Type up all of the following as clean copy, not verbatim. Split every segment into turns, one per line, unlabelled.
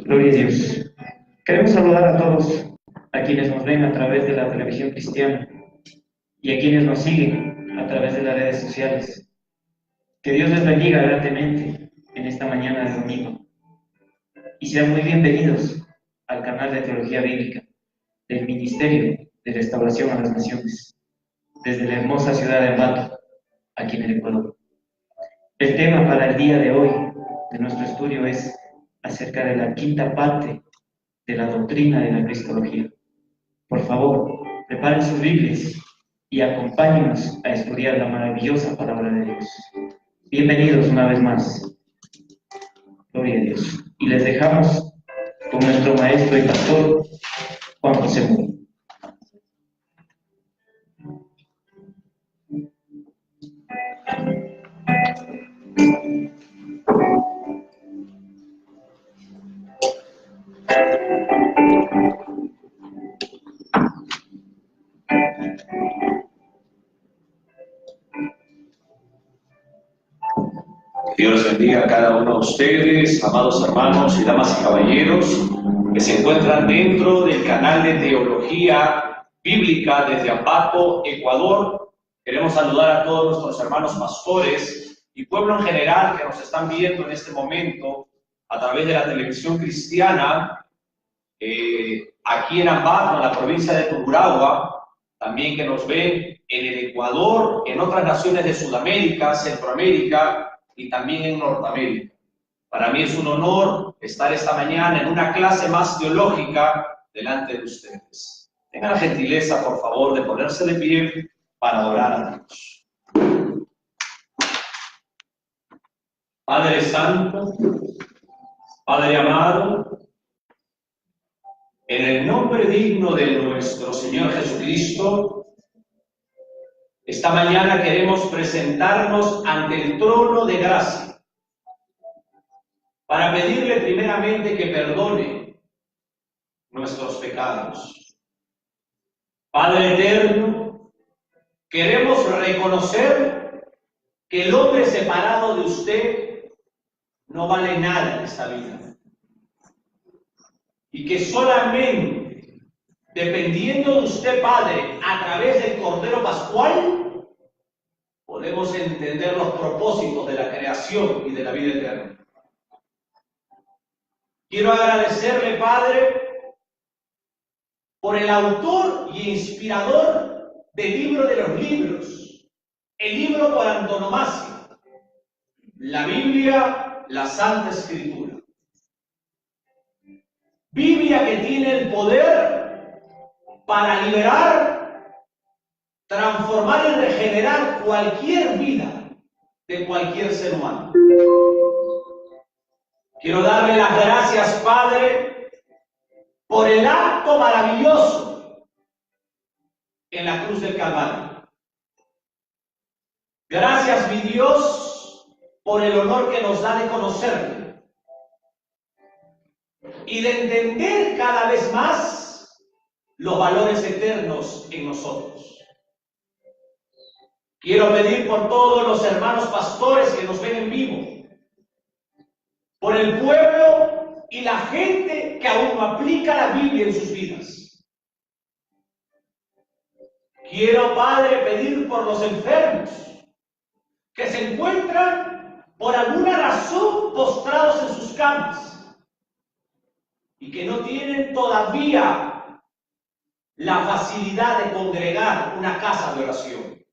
Gloria a Dios. Queremos saludar a todos, a quienes nos ven a través de la televisión cristiana y a quienes nos siguen a través de las redes sociales. Que Dios les bendiga grandemente en esta mañana de domingo. Y sean muy bienvenidos al canal de Teología Bíblica del Ministerio de Restauración a las Naciones, desde la hermosa ciudad de Ambato, aquí en el Ecuador. El tema para el día de hoy de nuestro estudio es acerca de la quinta parte de la doctrina de la Cristología. Por favor, preparen sus Biblias y acompáñenos a estudiar la maravillosa palabra de Dios. Bienvenidos una vez más. Gloria a Dios. Y les dejamos con nuestro maestro y pastor, Juan José Muro.
Dios bendiga a cada uno de ustedes, amados hermanos y damas y caballeros, que se encuentran dentro del canal de Teología Bíblica desde Ambato, Ecuador. Queremos saludar a todos nuestros hermanos pastores y pueblo en general que nos están viendo en este momento a través de la televisión cristiana, aquí en Ambato, en la provincia de Tungurahua, también que nos ven en el Ecuador, en otras naciones de Sudamérica, Centroamérica, y también en Norteamérica. Para mí es un honor estar esta mañana en una clase más teológica delante de ustedes. Tengan la gentileza, por favor, de ponerse de pie para adorar a Dios. Padre Santo, Padre amado, en el nombre digno de nuestro Señor Jesucristo, esta mañana queremos presentarnos ante el trono de gracia para pedirle primeramente que perdone nuestros pecados. Padre eterno, queremos reconocer que el hombre separado de usted no vale nada en esta vida y que solamente dependiendo de usted, Padre, a través del Cordero Pascual, podemos entender los propósitos de la creación y de la vida eterna. Quiero agradecerle, Padre, por el autor y inspirador del libro de los libros, el libro por antonomasia, la Biblia, la Santa Escritura. Biblia que tiene el poder para liberar, transformar y regenerar cualquier vida de cualquier ser humano. Quiero darle las gracias, Padre, por el acto maravilloso en la cruz del Calvario. Gracias, mi Dios, por el honor que nos da de conocerle y de entender cada vez más los valores eternos en nosotros. Quiero pedir por todos los hermanos pastores que nos ven en vivo, por el pueblo y la gente que aún no aplica la Biblia en sus vidas. Quiero, Padre, pedir por los enfermos que se encuentran por alguna razón postrados en sus camas y que no tienen todavía la facilidad de congregar una casa de oración.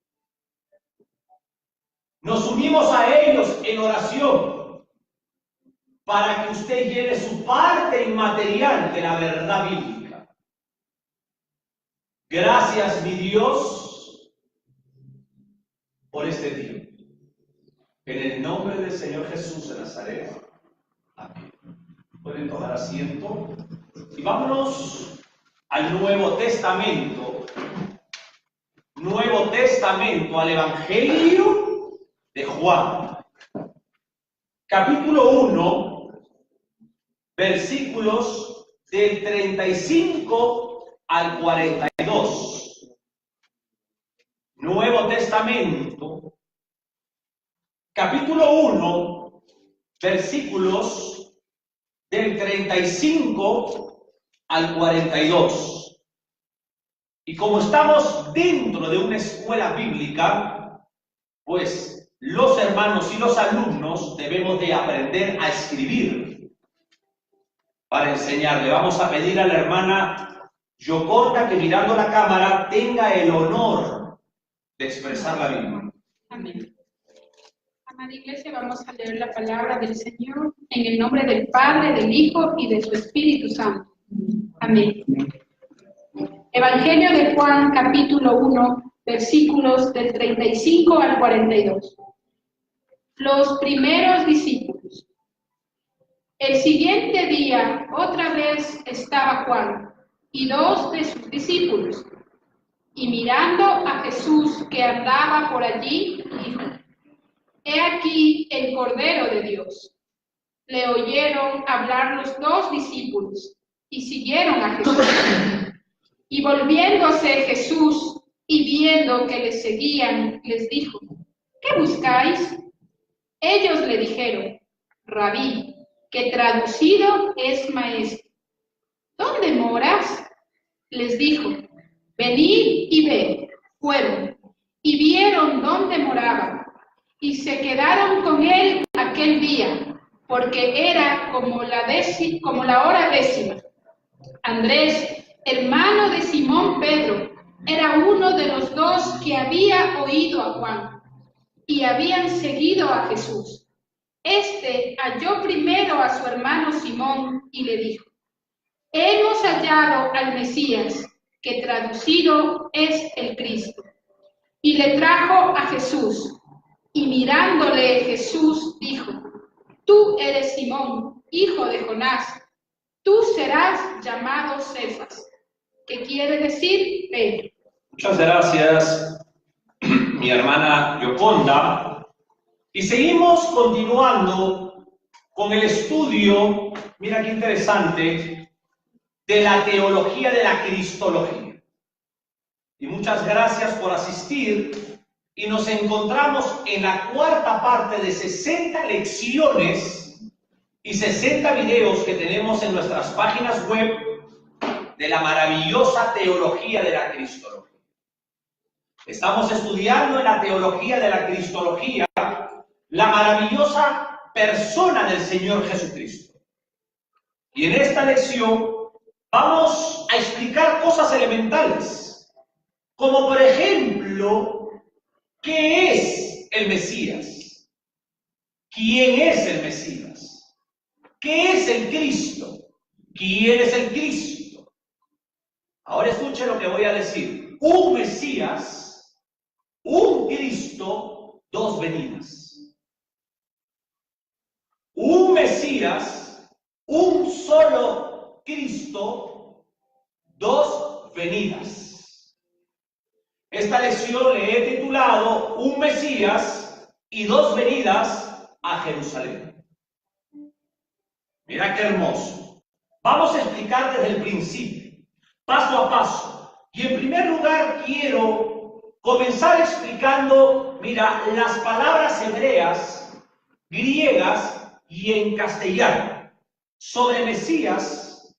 Nos unimos a ellos en oración para que usted lleve su parte inmaterial de la verdad bíblica. Gracias, mi Dios, por este tiempo. En el nombre del Señor Jesús de Nazaret. Amén. Pueden tomar asiento y vámonos al Nuevo Testamento, al Evangelio de Juan, capítulo 1, versículos del 35 al 42. Nuevo Testamento, capítulo 1, versículos del 35 al 42. Y como estamos dentro de una escuela bíblica, pues los hermanos y los alumnos debemos de aprender a escribir para enseñarle. Vamos a pedir a la hermana Yoconda que, mirando la cámara, tenga el honor de expresar la Biblia.
Amén. Amada Iglesia, vamos a leer la palabra del Señor en el nombre del Padre, del Hijo y de su Espíritu Santo. Amén. Evangelio de Juan, capítulo 1, versículos del 35 al 42. Los primeros discípulos. El siguiente día, otra vez estaba Juan y dos de sus discípulos, y mirando a Jesús que andaba por allí, dijo: He aquí el Cordero de Dios. Le oyeron hablar los dos discípulos y siguieron a Jesús. Y volviéndose Jesús y viendo que les seguían, les dijo: ¿Qué buscáis? Ellos le dijeron: Rabí, que traducido es maestro. ¿Dónde moras? Les dijo: Venid y ved. Fueron y vieron dónde moraba, y se quedaron con él aquel día, porque era como la hora décima. Andrés, hermano de Simón Pedro, era uno de los dos que había oído a Juan y habían seguido a Jesús. Este halló primero a su hermano Simón y le dijo: Hemos hallado al Mesías, que traducido es el Cristo. Y le trajo a Jesús, y mirándole Jesús dijo: Tú eres Simón, hijo de Jonás, tú serás llamado Cefas, que quiere decir Pedro.
Muchas gracias, mi hermana Yoconda. Y seguimos continuando con el estudio, mira qué interesante, de la teología de la cristología. Y muchas gracias por asistir. Y nos encontramos en la cuarta parte de 60 lecciones y 60 videos que tenemos en nuestras páginas web de la maravillosa teología de la cristología. Estamos estudiando en la teología de la cristología la maravillosa persona del Señor Jesucristo. Y en esta lección vamos a explicar cosas elementales, como por ejemplo, ¿qué es el Mesías? ¿Quién es el Mesías? ¿Qué es el Cristo? ¿Quién es el Cristo? Ahora escuche lo que voy a decir. Un Mesías, un Cristo, dos venidas. Un Mesías, un solo Cristo, dos venidas. Esta lección le he titulado Un Mesías y dos venidas a Jerusalén. Mira qué hermoso. Vamos a explicar desde el principio, paso a paso. Y en primer lugar quiero comenzar explicando, mira, las palabras hebreas, griegas y en castellano sobre Mesías,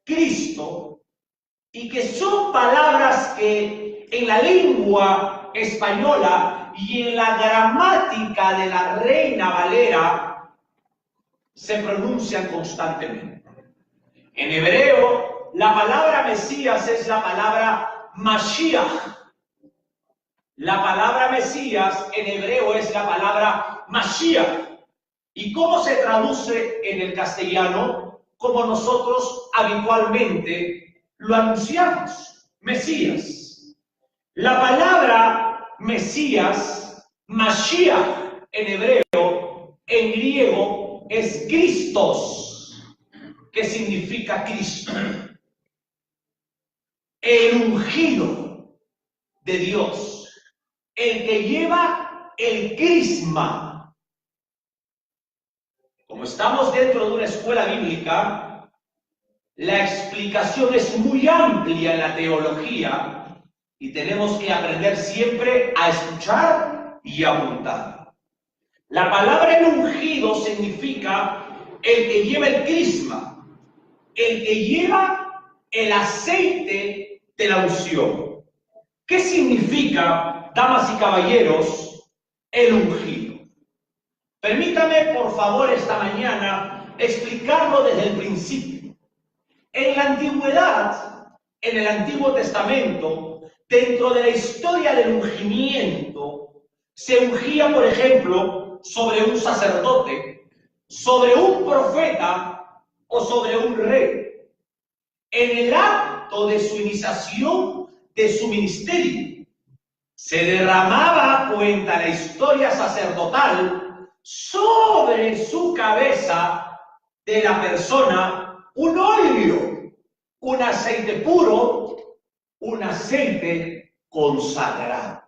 Cristo, y que son palabras que en la lengua española y en la gramática de la Reina Valera se pronuncian constantemente. En hebreo, la palabra Mesías es la palabra Mashiach. La palabra Mesías en hebreo es la palabra Mashiach. ¿Y cómo se traduce en el castellano? Como nosotros habitualmente lo anunciamos, Mesías. La palabra Mesías, Mashiach en hebreo, en griego es Christos, que significa Cristo. El ungido de Dios, el que lleva el crisma. Como estamos dentro de una escuela bíblica, la explicación es muy amplia en la teología y tenemos que aprender siempre a escuchar y a apuntar. La palabra el ungido significa el que lleva el crisma, el que lleva el aceite de la unción. ¿Qué significa, damas y caballeros, el ungido? Permítame, por favor, esta mañana explicarlo desde el principio. En la antigüedad, en el Antiguo Testamento, dentro de la historia del ungimiento, se ungía, por ejemplo, sobre un sacerdote, sobre un profeta o sobre un rey. En el acto de su iniciación de su ministerio, se derramaba, cuenta la historia sacerdotal, sobre su cabeza de la persona un óleo, un aceite puro, un aceite consagrado.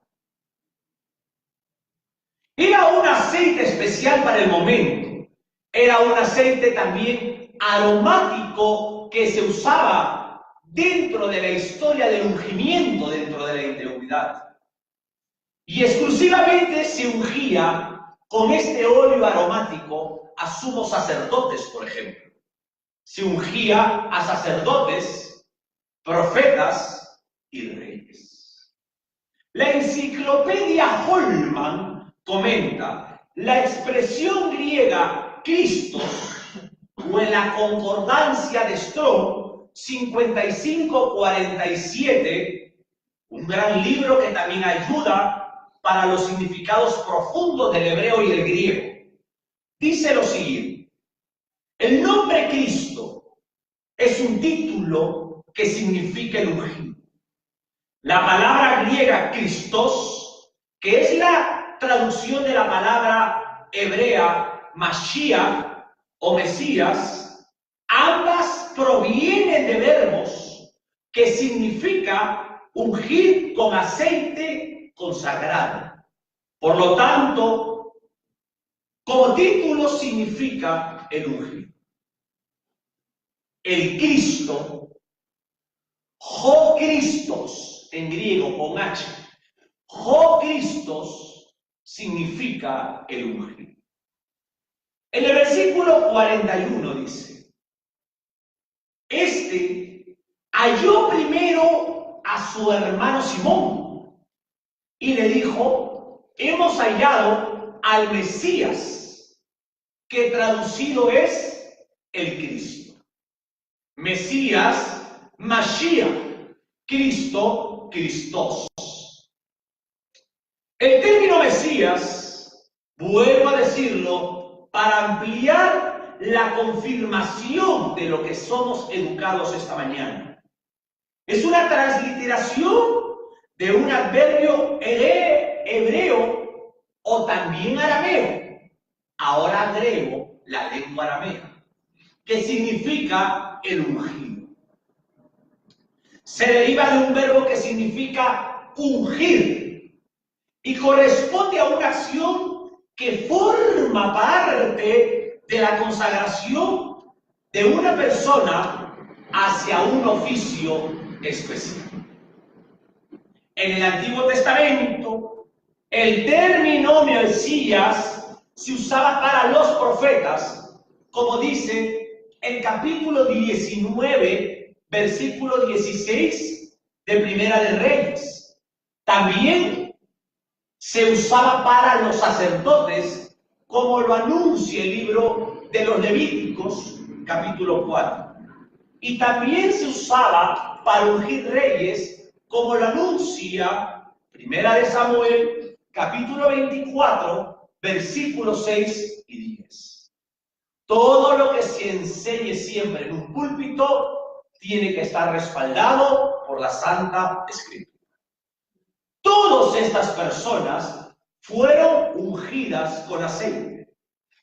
Era un aceite especial para el momento, era un aceite también aromático que se usaba dentro de la historia del ungimiento, dentro de la integridad. Y exclusivamente se ungía con este óleo aromático a sumos sacerdotes, por ejemplo. Se ungía a sacerdotes, profetas y reyes. La enciclopedia Holman comenta, la expresión griega Christos, o en la concordancia de Strong 5547, un gran libro que también ayuda para los significados profundos del hebreo y del griego, dice lo siguiente: el nombre Cristo es un título que significa el ungido. La palabra griega Christos, que es la traducción de la palabra hebrea Mashiach o Mesías, ambas provienen de verbos que significa ungir con aceite consagrado. Por lo tanto, como título significa el ungido. El Cristo, Jo Christos, en griego con H, Jo Christos significa el ungido. En el versículo 41 dice, este halló primero a su hermano Simón y le dijo, hemos hallado al Mesías, que traducido es el Cristo. Mesías, Mashiach, Cristo, Christos. El término Mesías, vuelvo a decirlo, para ampliar la confirmación de lo que somos educados esta mañana. Es una transliteración de un adverbio hebreo o también arameo. Ahora agrego la lengua aramea, que significa el ungido. Se deriva de un verbo que significa ungir y corresponde a una acción que forma parte de la consagración de una persona hacia un oficio especial. En el Antiguo Testamento, el término Mesías se usaba para los profetas, como dice el capítulo 19, versículo 16 de Primera de Reyes. También se usaba para los sacerdotes, como lo anuncia el libro de los Levíticos, capítulo 4. Y también se usaba para ungir reyes, como lo anuncia Primera de Samuel, capítulo 24, versículos 6 y 10. Todo lo que se enseñe siempre en un púlpito tiene que estar respaldado por la Santa Escritura. Todas estas personas fueron ungidas con aceite,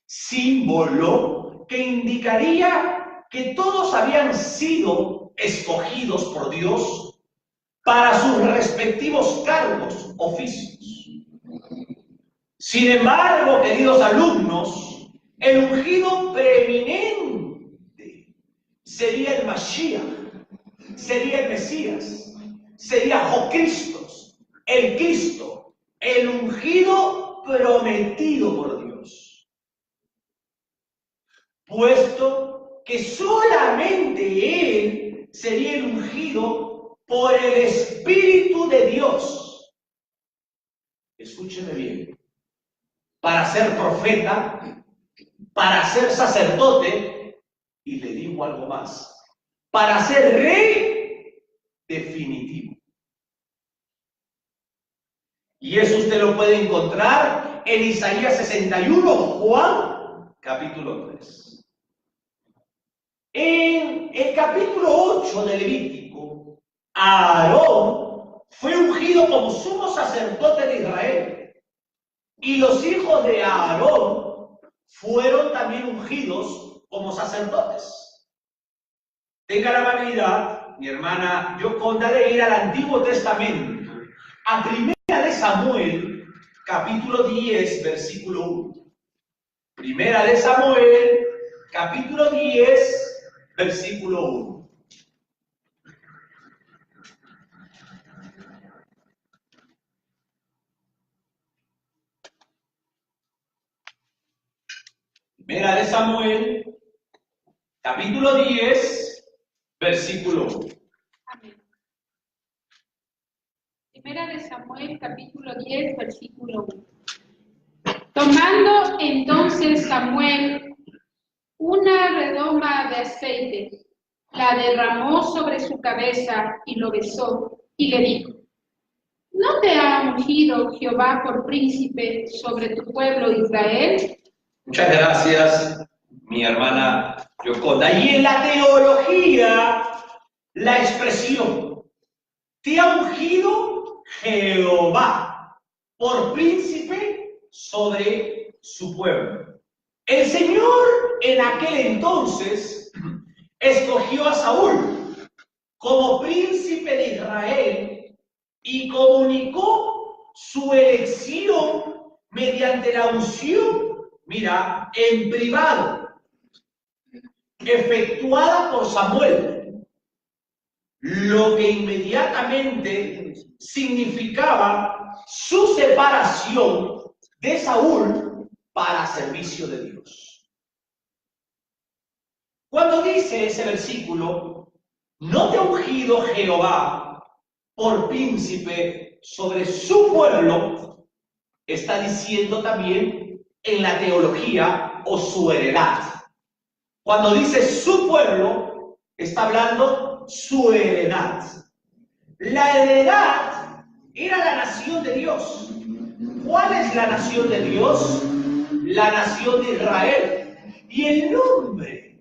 símbolo que indicaría que todos habían sido escogidos por Dios para sus respectivos cargos, oficios. Sin embargo, queridos alumnos, el ungido preeminente sería el Mashiach, sería el Mesías, sería Jesucristo, el Cristo, el ungido prometido por Dios. puesto que solamente él sería el ungido por el Espíritu de Dios. Escúcheme bien. Para ser profeta, para ser sacerdote, y le digo algo más, para ser rey definitivo. Y eso usted lo puede encontrar en Isaías 61, Juan, capítulo 3. En el capítulo 8 de Levítico, Aarón fue ungido como sumo sacerdote de Israel. Y los hijos de Aarón fueron también ungidos como sacerdotes. Tenga la amabilidad, mi hermana Yoconda, de ir al Antiguo Testamento, a Primera de Samuel, capítulo 10, versículo 1. Primera de Samuel, capítulo 10, versículo 1. Primera de Samuel, capítulo 10, versículo 1.
Amén. Primera de Samuel, capítulo 10, versículo 1. Tomando entonces Samuel una redoma de aceite, la derramó sobre su cabeza y lo besó, y le dijo: ¿No te ha ungido Jehová por príncipe sobre tu pueblo Israel?
Muchas gracias, mi hermana Yoconda. Y en la teología, la expresión, te ha ungido Jehová por príncipe sobre su pueblo. El Señor en aquel entonces escogió a Saúl como príncipe de Israel y comunicó su elección mediante la unción, mira, en privado, efectuada por Samuel, lo que inmediatamente significaba su separación de Saúl para servicio de Dios. Cuando dice ese versículo, ¿no te ha ungido Jehová por príncipe sobre su pueblo? Está diciendo también en la teología o su heredad. Cuando dice su pueblo, está hablando su heredad. La heredad era la nación de Dios. ¿Cuál es la nación de Dios? La nación de Israel. Y el nombre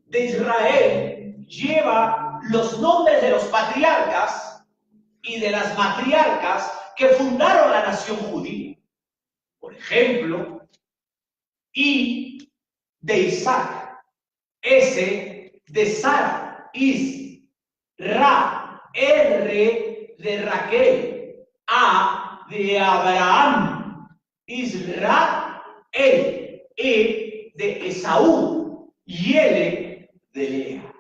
de Israel lleva los nombres de los patriarcas y de las matriarcas que fundaron la nación judía. Por ejemplo, I de Isaac, S de Sara, Is, Ra, R de Raquel, A de Abraham, Israel, E de Esaú y L de Lea.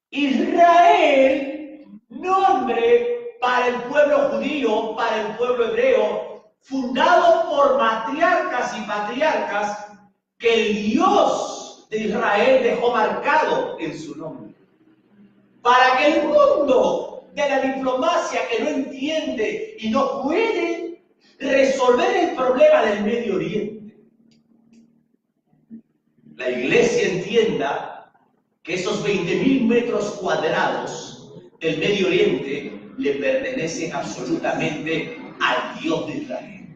Israel, nombre para el pueblo judío, para el pueblo hebreo, fundado por matriarcas y patriarcas que el Dios de Israel dejó marcado en su nombre. Para que el mundo de la diplomacia, que no entiende y no puede resolver el problema del Medio Oriente, la iglesia entienda que esos 20.000 metros cuadrados del Medio Oriente le pertenecen absolutamente al Dios de Israel.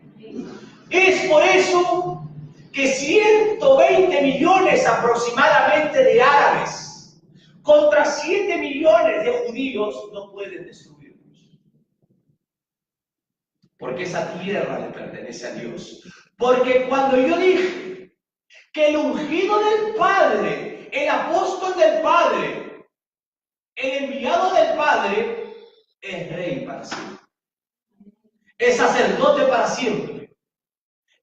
Es por eso que 120 millones aproximadamente de árabes contra 7 millones de judíos no pueden destruirnos. Porque esa tierra le pertenece a Dios. Porque cuando yo dije que el ungido del Padre, el apóstol del Padre, el enviado del Padre, es rey para siempre, es sacerdote para siempre,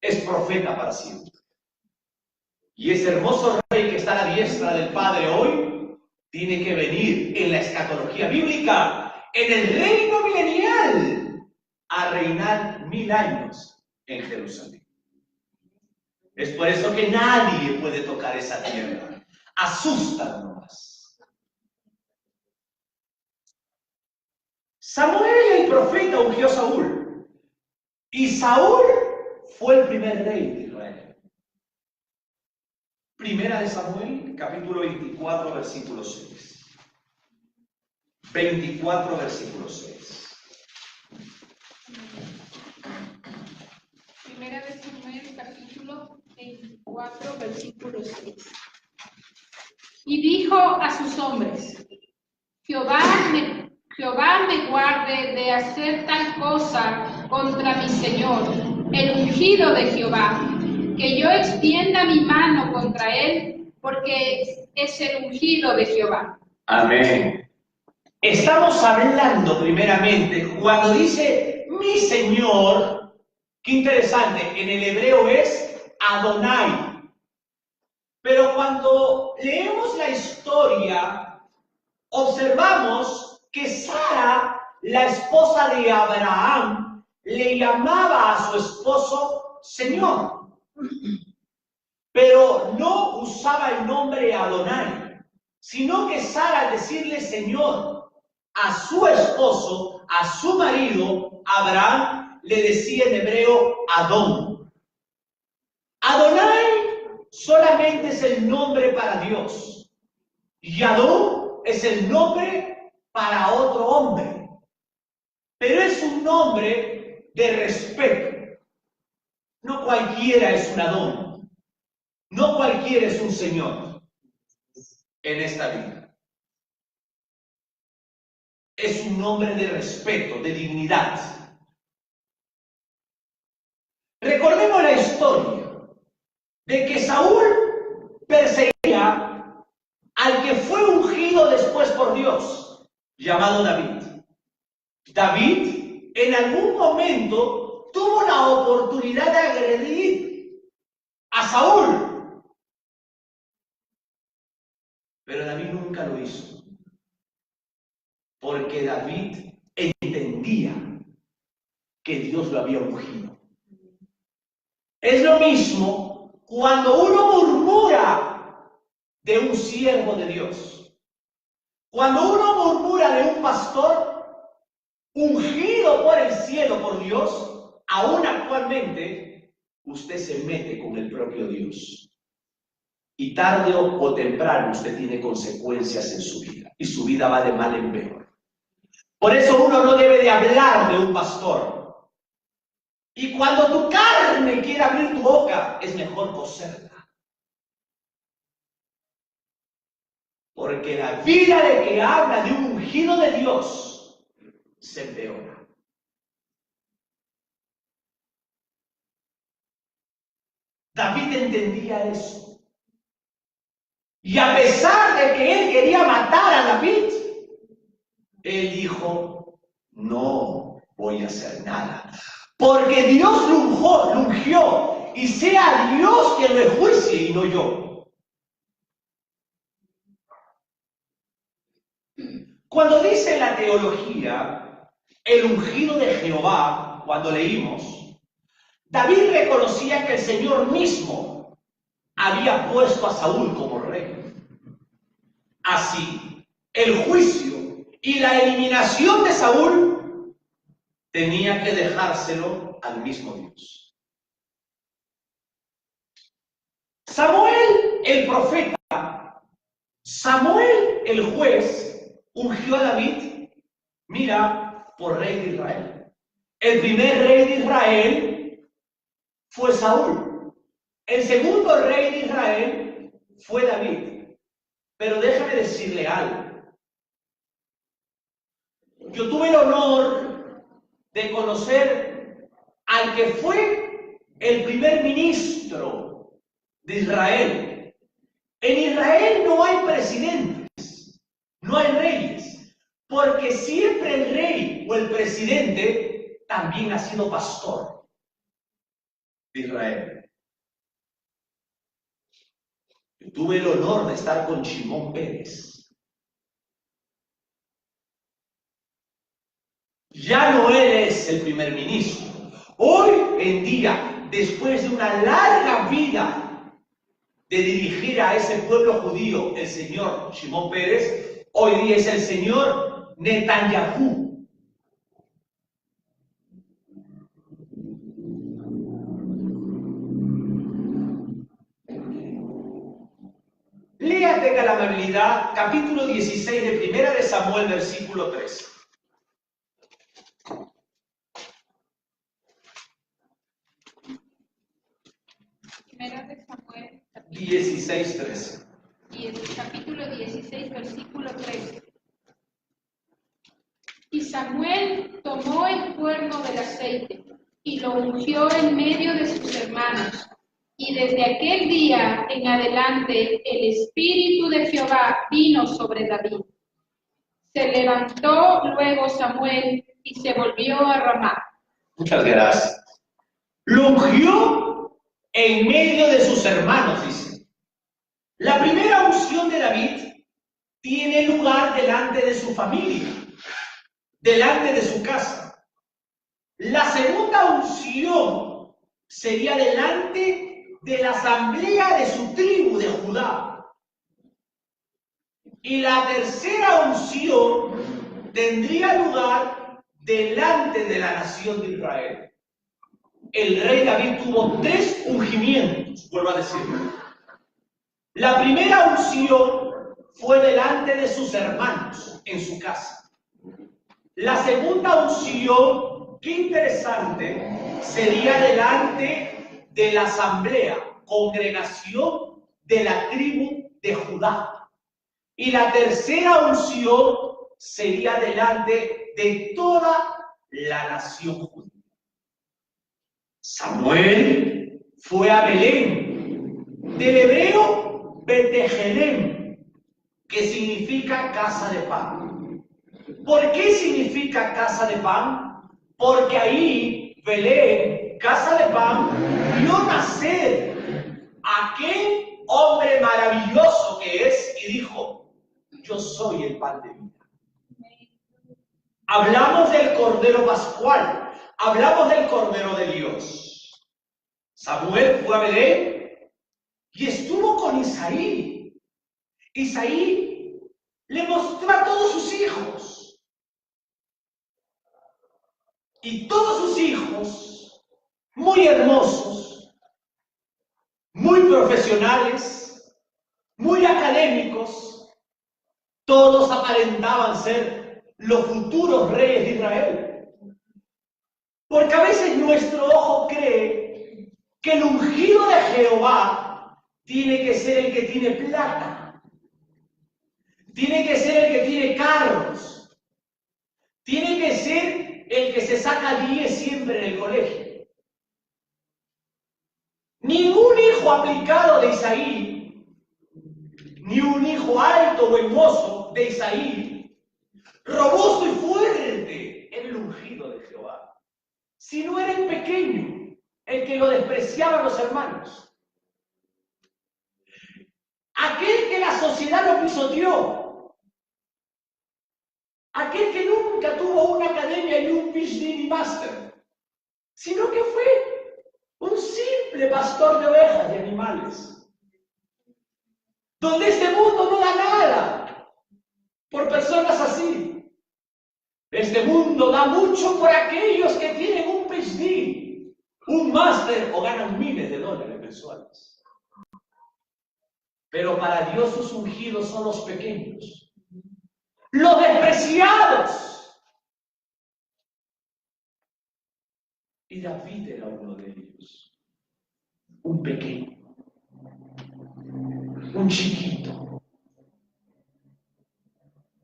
es profeta para siempre. Y ese hermoso rey que está a la diestra del Padre hoy, tiene que venir en la escatología bíblica, en el reino milenial, a reinar 1000 años en Jerusalén. Es por eso que nadie puede tocar esa tierra. asustan nomás. Samuel el profeta ungió a Saúl. Y Saúl fue el primer rey de Israel. Primera de Samuel, capítulo 24, versículo 6. 24, versículo 6.
Primera de Samuel, capítulo 24, versículo 6. Y dijo a sus hombres: Jehová me guarde de hacer tal cosa contra mi Señor, el ungido de Jehová, que yo extienda mi mano contra él, porque es el ungido de Jehová.
Amén. Estamos hablando primeramente, cuando dice mi Señor, qué interesante, en el hebreo es Adonai. Pero cuando leemos la historia, observamos que Sara, la esposa de Abraham, le llamaba a su esposo Señor. Pero no usaba el nombre Adonai, sino que Sara, al decirle Señor a su esposo, a su marido, Abraham, le decía en hebreo Adón. Adonai solamente es el nombre para Dios. Y Adón es el nombre para otro hombre. Pero es un nombre de respeto. No cualquiera es un Adón. No cualquiera es un Señor en esta vida. Es un nombre de respeto, de dignidad. Recordemos la historia de que Saúl perseguía al que fue ungido después por Dios, llamado David. David en algún momento tuvo la oportunidad de agredir a Saúl, pero David nunca lo hizo, porque David entendía que Dios lo había ungido. Es lo mismo cuando uno murmura de un siervo de Dios. Cuando uno murmura de un pastor ungido por el cielo por Dios, aún actualmente usted se mete con el propio Dios. Y tarde o temprano usted tiene consecuencias en su vida. Y su vida va de mal en peor. Por eso uno no debe de hablar de un pastor. Y cuando tu carne quiere abrir tu boca, es mejor coserla. Porque la vida de que habla de un ungido de Dios se empeora. David entendía eso. Y a pesar de que él quería matar a David, él dijo, no voy a hacer nada. Porque Dios lo ungió, y sea Dios quien lo enjuicie y no yo. Cuando dice la teología, el ungido de Jehová, cuando leímos, David reconocía que el Señor mismo había puesto a Saúl como rey. Así, el juicio y la eliminación de Saúl tenía que dejárselo al mismo Dios. Samuel el profeta, Samuel el juez, ungió a David, mira, por rey de Israel. El primer rey de Israel fue Saúl. El segundo rey de Israel fue David. Pero déjame decirle algo. Yo tuve el honor de conocer al que fue el primer ministro de Israel. En Israel no hay presidentes, no hay reyes, porque siempre el rey o el presidente también ha sido pastor de Israel. Yo tuve el honor de estar con Shimón Pérez. Ya no él es el primer ministro. Hoy en día, después de una larga vida de dirigir a ese pueblo judío el señor Shimon Peres, hoy día es el señor Netanyahu. Lea, tenga la amabilidad, capítulo 16 de Primera de Samuel, versículo 3.
Primera de Samuel,
16, 13.
y el capítulo 16, versículo 13. Y Samuel tomó el cuerno del aceite y lo ungió en medio de sus hermanos. Y desde aquel día en adelante el Espíritu de Jehová vino sobre David. Se levantó luego Samuel y se volvió a Ramá.
Muchas gracias. Lo ungió en medio de sus hermanos, dice. La primera unción de David tiene lugar delante de su familia, delante de su casa. La segunda unción sería delante de la asamblea de su tribu de Judá. Y la tercera unción tendría lugar delante de la nación de Israel. El rey David tuvo 3 ungimientos, vuelvo a decirlo. La primera unción fue delante de sus hermanos en su casa. La segunda unción, qué interesante, sería delante de la asamblea, congregación de la tribu de Judá. Y la tercera unción sería delante de toda la nación judía. Samuel fue a Belén, del hebreo Betejelem, que significa casa de pan. ¿Por qué significa casa de pan? Porque ahí Belén, casa de pan, vio nacer aquel hombre maravilloso que es y dijo: yo soy el pan de vida. Hablamos del Cordero Pascual, hablamos del Cordero de Dios. Samuel fue a Belén y estuvo con Isaí. Isaí le mostró a todos sus hijos. Y todos sus hijos, muy hermosos, muy profesionales, muy académicos, todos aparentaban ser los futuros reyes de Israel. Porque a veces nuestro ojo cree que el ungido de Jehová tiene que ser el que tiene plata, tiene que ser el que tiene carros, tiene que ser el que se saca 10 siempre en el colegio. Ningún hijo aplicado de Isaí, ni un hijo alto o hermoso de Isaí, robusto y fuerte, era el ungido de Jehová. Si no era el pequeño, el que lo despreciaban los hermanos. Aquel que la sociedad no pisoteó. Aquel que nunca tuvo una academia y un PhD ni máster, sino que fue un simple pastor de ovejas y animales. Donde este mundo no da nada por personas así. Este mundo da mucho por aquellos que tienen un PhD, un máster o ganan miles de dólares mensuales. Pero para Dios sus ungidos son los pequeños, los despreciados. Y David era uno de ellos, un pequeño, un chiquito,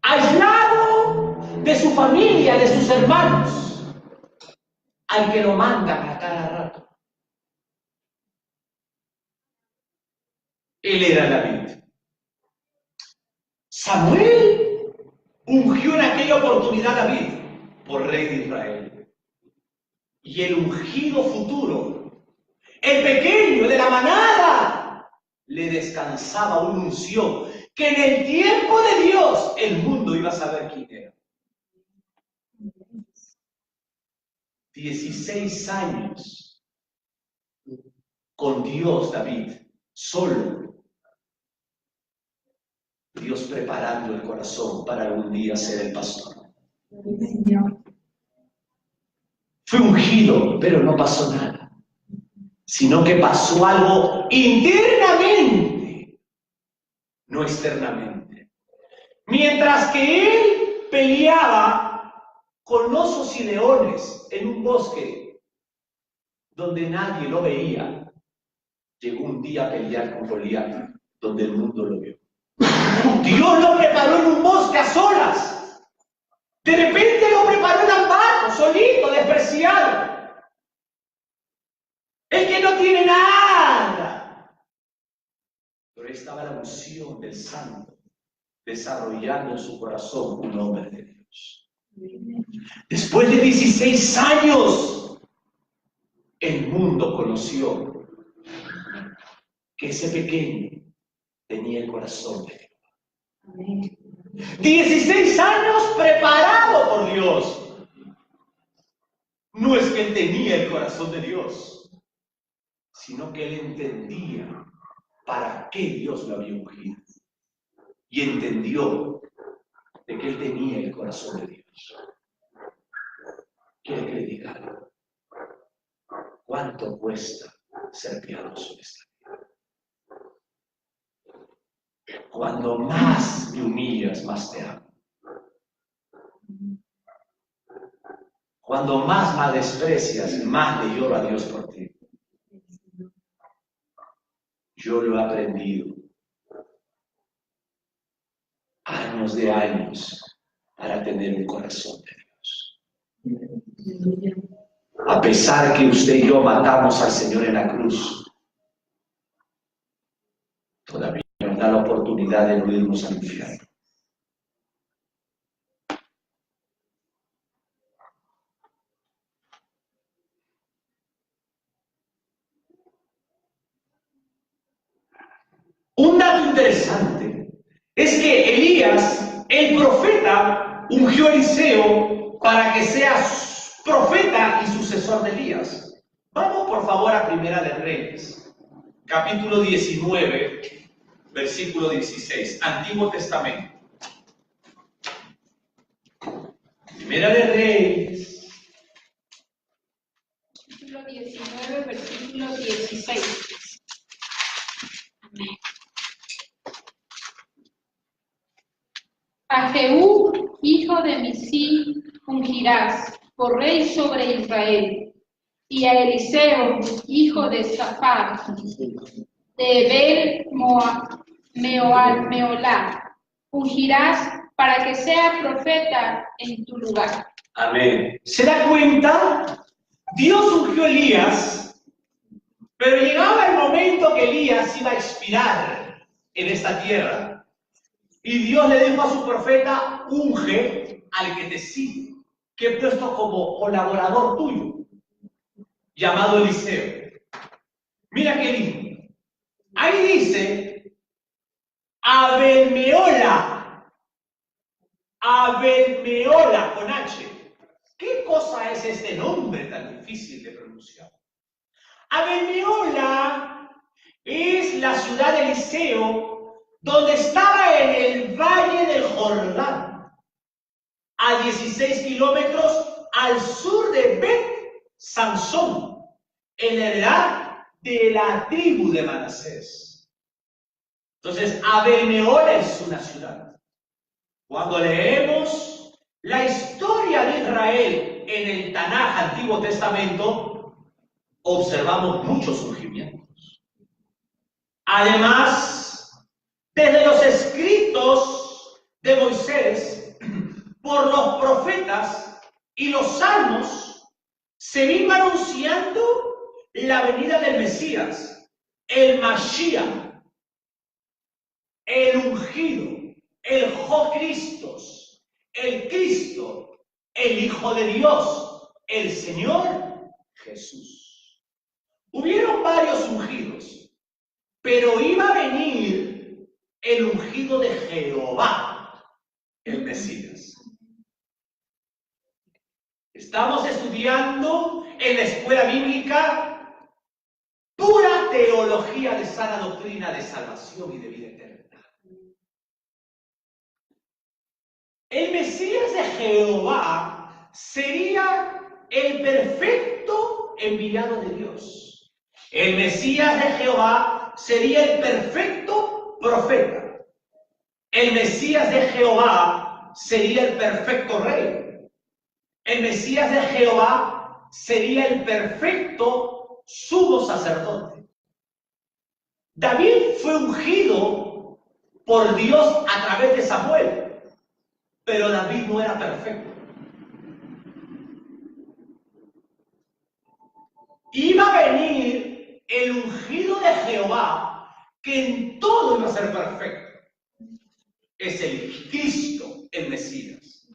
aislado de su familia, de sus hermanos, al que lo mandan a cada rato. Él era David. Samuel ungió en aquella oportunidad a David por rey de Israel. Y el ungido futuro, el pequeño de la manada, le descansaba una unción que en el tiempo de Dios el mundo iba a saber quién era. 16 años con Dios, David, solo. Dios preparando el corazón para algún día ser el pastor. Fue ungido, pero no pasó nada, sino que pasó algo internamente, no externamente. Mientras que él peleaba con osos y leones en un bosque donde nadie lo veía, llegó un día a pelear con Goliat, donde el mundo lo vio. Dios lo preparó en un bosque a solas. De repente lo preparó en Ambato, solito, despreciado. El que no tiene nada. Pero ahí estaba la unción del Santo, desarrollando en su corazón un hombre de Dios. Después de 16 años, el mundo conoció que ese pequeño tenía el corazón de Dios. 16 años preparado por Dios. No es que él tenía el corazón de Dios, sino que él entendía para qué Dios lo había ungido. Y entendió de que él tenía el corazón de Dios. Quiero que le diga algo. ¿Cuánto cuesta ser piadoso en esta vida? Cuando más me humillas, más te amo. Cuando más me desprecias, más le lloro a Dios por ti. Yo lo he aprendido. Años de años para tener un corazón de Dios. A pesar que usted y yo matamos al Señor en la cruz, todavía nos da la oportunidad de no irnos al infierno. Un dato interesante es que Elías, el profeta, ungió a Eliseo para que sea profeta y sucesor de Elías. Vamos por favor a Primera de Reyes, capítulo 19, versículo 16, Antiguo Testamento. Primera de Reyes.
Capítulo 19, versículo 16. A Jehú, hijo de Misí, ungirás por rey sobre Israel, y a Eliseo, hijo de Safat, de Meolá, ungirás para que sea profeta en tu lugar.
Amén. ¿Se da cuenta? Dios ungió a Elías, pero llegaba el momento que Elías iba a expirar en esta tierra. Y Dios le dijo a su profeta, unge al que te sigue, que he puesto como colaborador tuyo, llamado Eliseo. Mira qué lindo. Ahí dice, Abelmeola con H. ¿Qué cosa es este nombre tan difícil de pronunciar? Abelmeola es la ciudad de Eliseo, donde estaba en el valle del Jordán, a 16 kilómetros al sur de Bet Sansón, en la edad de la tribu de Manasés. Entonces, Abel-Meola es una ciudad. Cuando leemos la historia de Israel en el Tanaj, Antiguo Testamento, observamos muchos surgimientos. Además, desde los escritos de Moisés, por los profetas y los salmos, se vino anunciando la venida del Mesías, el Mashiach, el ungido, el Jo-Cristos, el Cristo, el Hijo de Dios, el Señor Jesús. Hubieron varios ungidos, pero iba a venir el ungido de Jehová, el Mesías. Estamos estudiando en la escuela bíblica pura teología de sana doctrina de salvación y de vida eterna. El Mesías de Jehová sería el perfecto enviado de Dios. El Mesías de Jehová sería el perfecto profeta. El Mesías de Jehová sería el perfecto rey. El Mesías de Jehová sería el perfecto sumo sacerdote. David fue ungido por Dios a través de Samuel, pero David no era perfecto. Iba a venir el ungido de Jehová, que en todo iba a ser perfecto. Es el Cristo, el Mesías,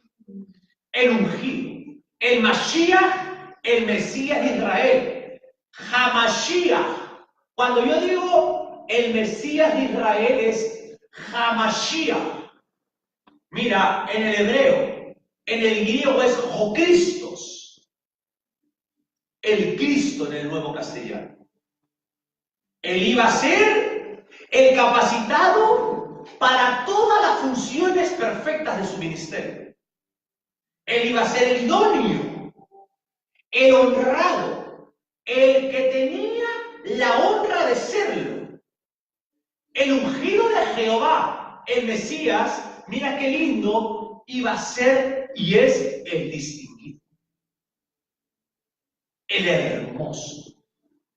el ungido, el Mashiach, el Mesías de Israel, Hamashiach. Cuando yo digo el Mesías de Israel es Hamashiach. Mira, en el hebreo, en el griego es Jocristos, el Cristo en el nuevo castellano. Él iba a ser el capacitado para todas las funciones perfectas de su ministerio. Él iba a ser el idóneo, el honrado, el que tenía la honra de serlo. El ungido de Jehová, el Mesías, mira qué lindo, iba a ser y es el distinguido, el hermoso,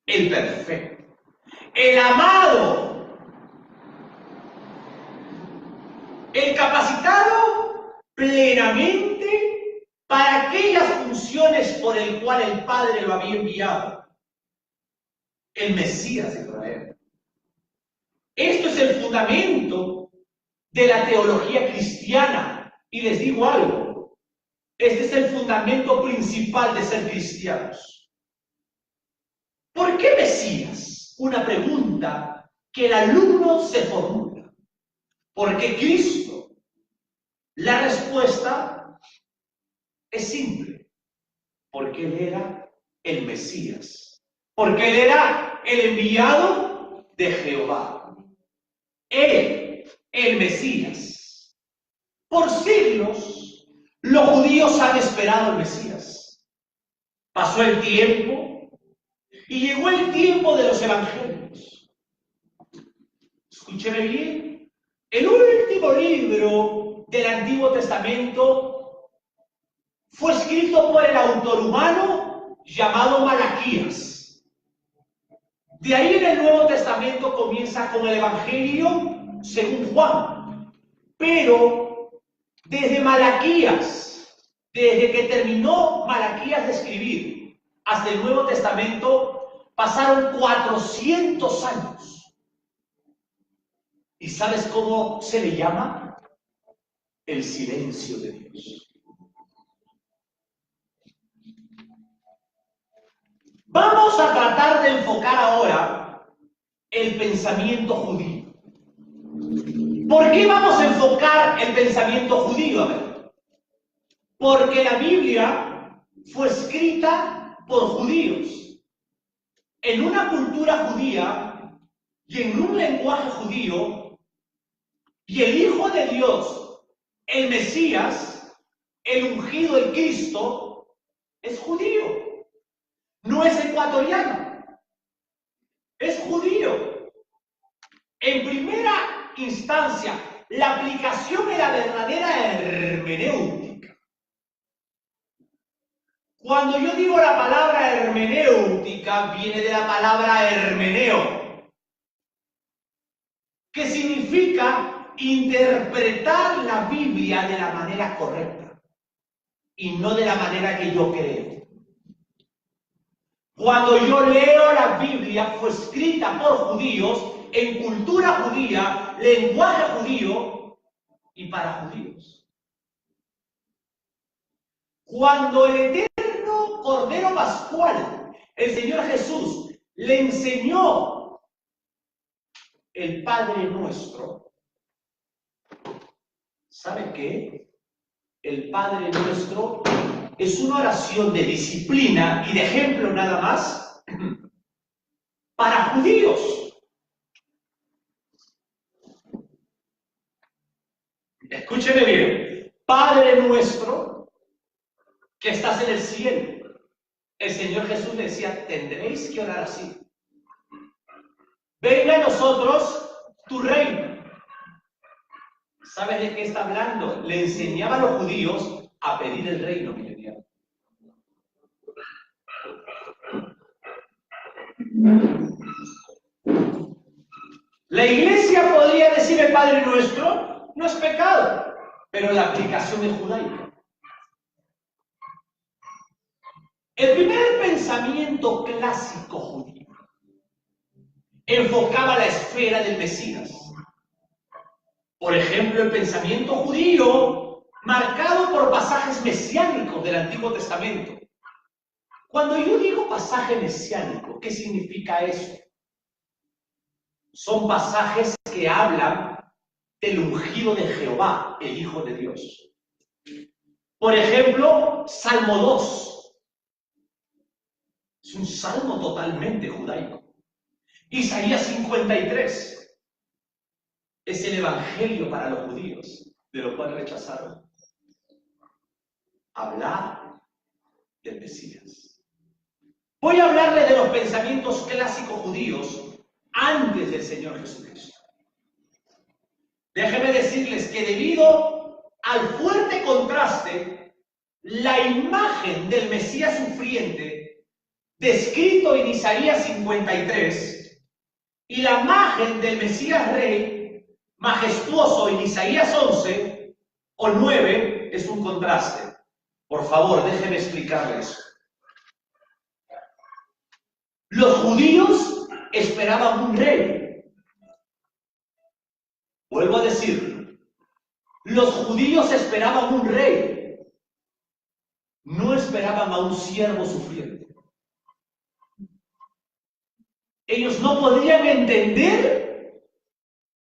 el perfecto, el amado, el capacitado plenamente para aquellas funciones por el cual el Padre lo había enviado. El Mesías de Israel. Esto es el fundamento de la teología cristiana. Y les digo algo, este es el fundamento principal de ser cristianos. ¿Por qué Mesías? Una pregunta que el alumno se formula. ¿Por qué Cristo? La respuesta es simple. Porque Él era el Mesías. Porque Él era el enviado de Jehová. Él, el Mesías. Por siglos, los judíos han esperado al Mesías. Pasó el tiempo y llegó el tiempo de los evangelios. Escúcheme bien. El último libro del Antiguo Testamento fue escrito por el autor humano llamado Malaquías. De ahí en el Nuevo Testamento comienza con el Evangelio según Juan. Pero desde Malaquías, desde que terminó Malaquías de escribir hasta el Nuevo Testamento, pasaron 400 años. ¿Y sabes cómo se le llama? El silencio de Dios. Vamos a tratar de enfocar ahora el pensamiento judío. ¿Por qué vamos a enfocar el pensamiento judío? A ver. Porque la Biblia fue escrita por judíos. En una cultura judía y en un lenguaje judío, y el Hijo de Dios, el Mesías, el ungido, el Cristo, es judío. No es ecuatoriano, es judío. En primera instancia, la aplicación de la verdadera hermenéutica. Cuando yo digo la palabra hermenéutica, viene de la palabra hermeneo, que significa interpretar la Biblia de la manera correcta y no de la manera que yo creo. Cuando yo leo la Biblia, fue escrita por judíos, en cultura judía, lenguaje judío y para judíos. Cuando el eterno Cordero Pascual, el Señor Jesús, le enseñó el Padre Nuestro, ¿sabe qué? El Padre Nuestro es una oración de disciplina y de ejemplo nada más, para judíos. Escúcheme bien. Padre nuestro que estás en el cielo. El Señor Jesús decía, tendréis que orar así. Venga a nosotros tu reino. ¿Sabes de qué está hablando? Le enseñaba a los judíos a pedir el reino milenial. La iglesia podría decir el Padre Nuestro, no es pecado, pero la aplicación es judaica. El primer pensamiento clásico judío enfocaba la esfera del Mesías. Por ejemplo, el pensamiento judío marcado por pasajes mesiánicos del Antiguo Testamento. Cuando yo digo pasaje mesiánico, ¿qué significa eso? Son pasajes que hablan del ungido de Jehová, el Hijo de Dios. Por ejemplo, Salmo 2. Es un salmo totalmente judaico. Isaías 53. Es el evangelio para los judíos, de lo cual rechazaron. Hablar del Mesías. Voy a hablarles de los pensamientos clásicos judíos antes del Señor Jesucristo. Déjenme decirles que debido al fuerte contraste, la imagen del Mesías sufriente, descrito en Isaías 53, y la imagen del Mesías rey, majestuoso en Isaías 11 o 9, es un contraste. Por favor, déjenme explicarles. Los judíos esperaban un rey. Vuelvo a decirlo. Los judíos esperaban un rey. No esperaban a un siervo sufriente. Ellos no podían entender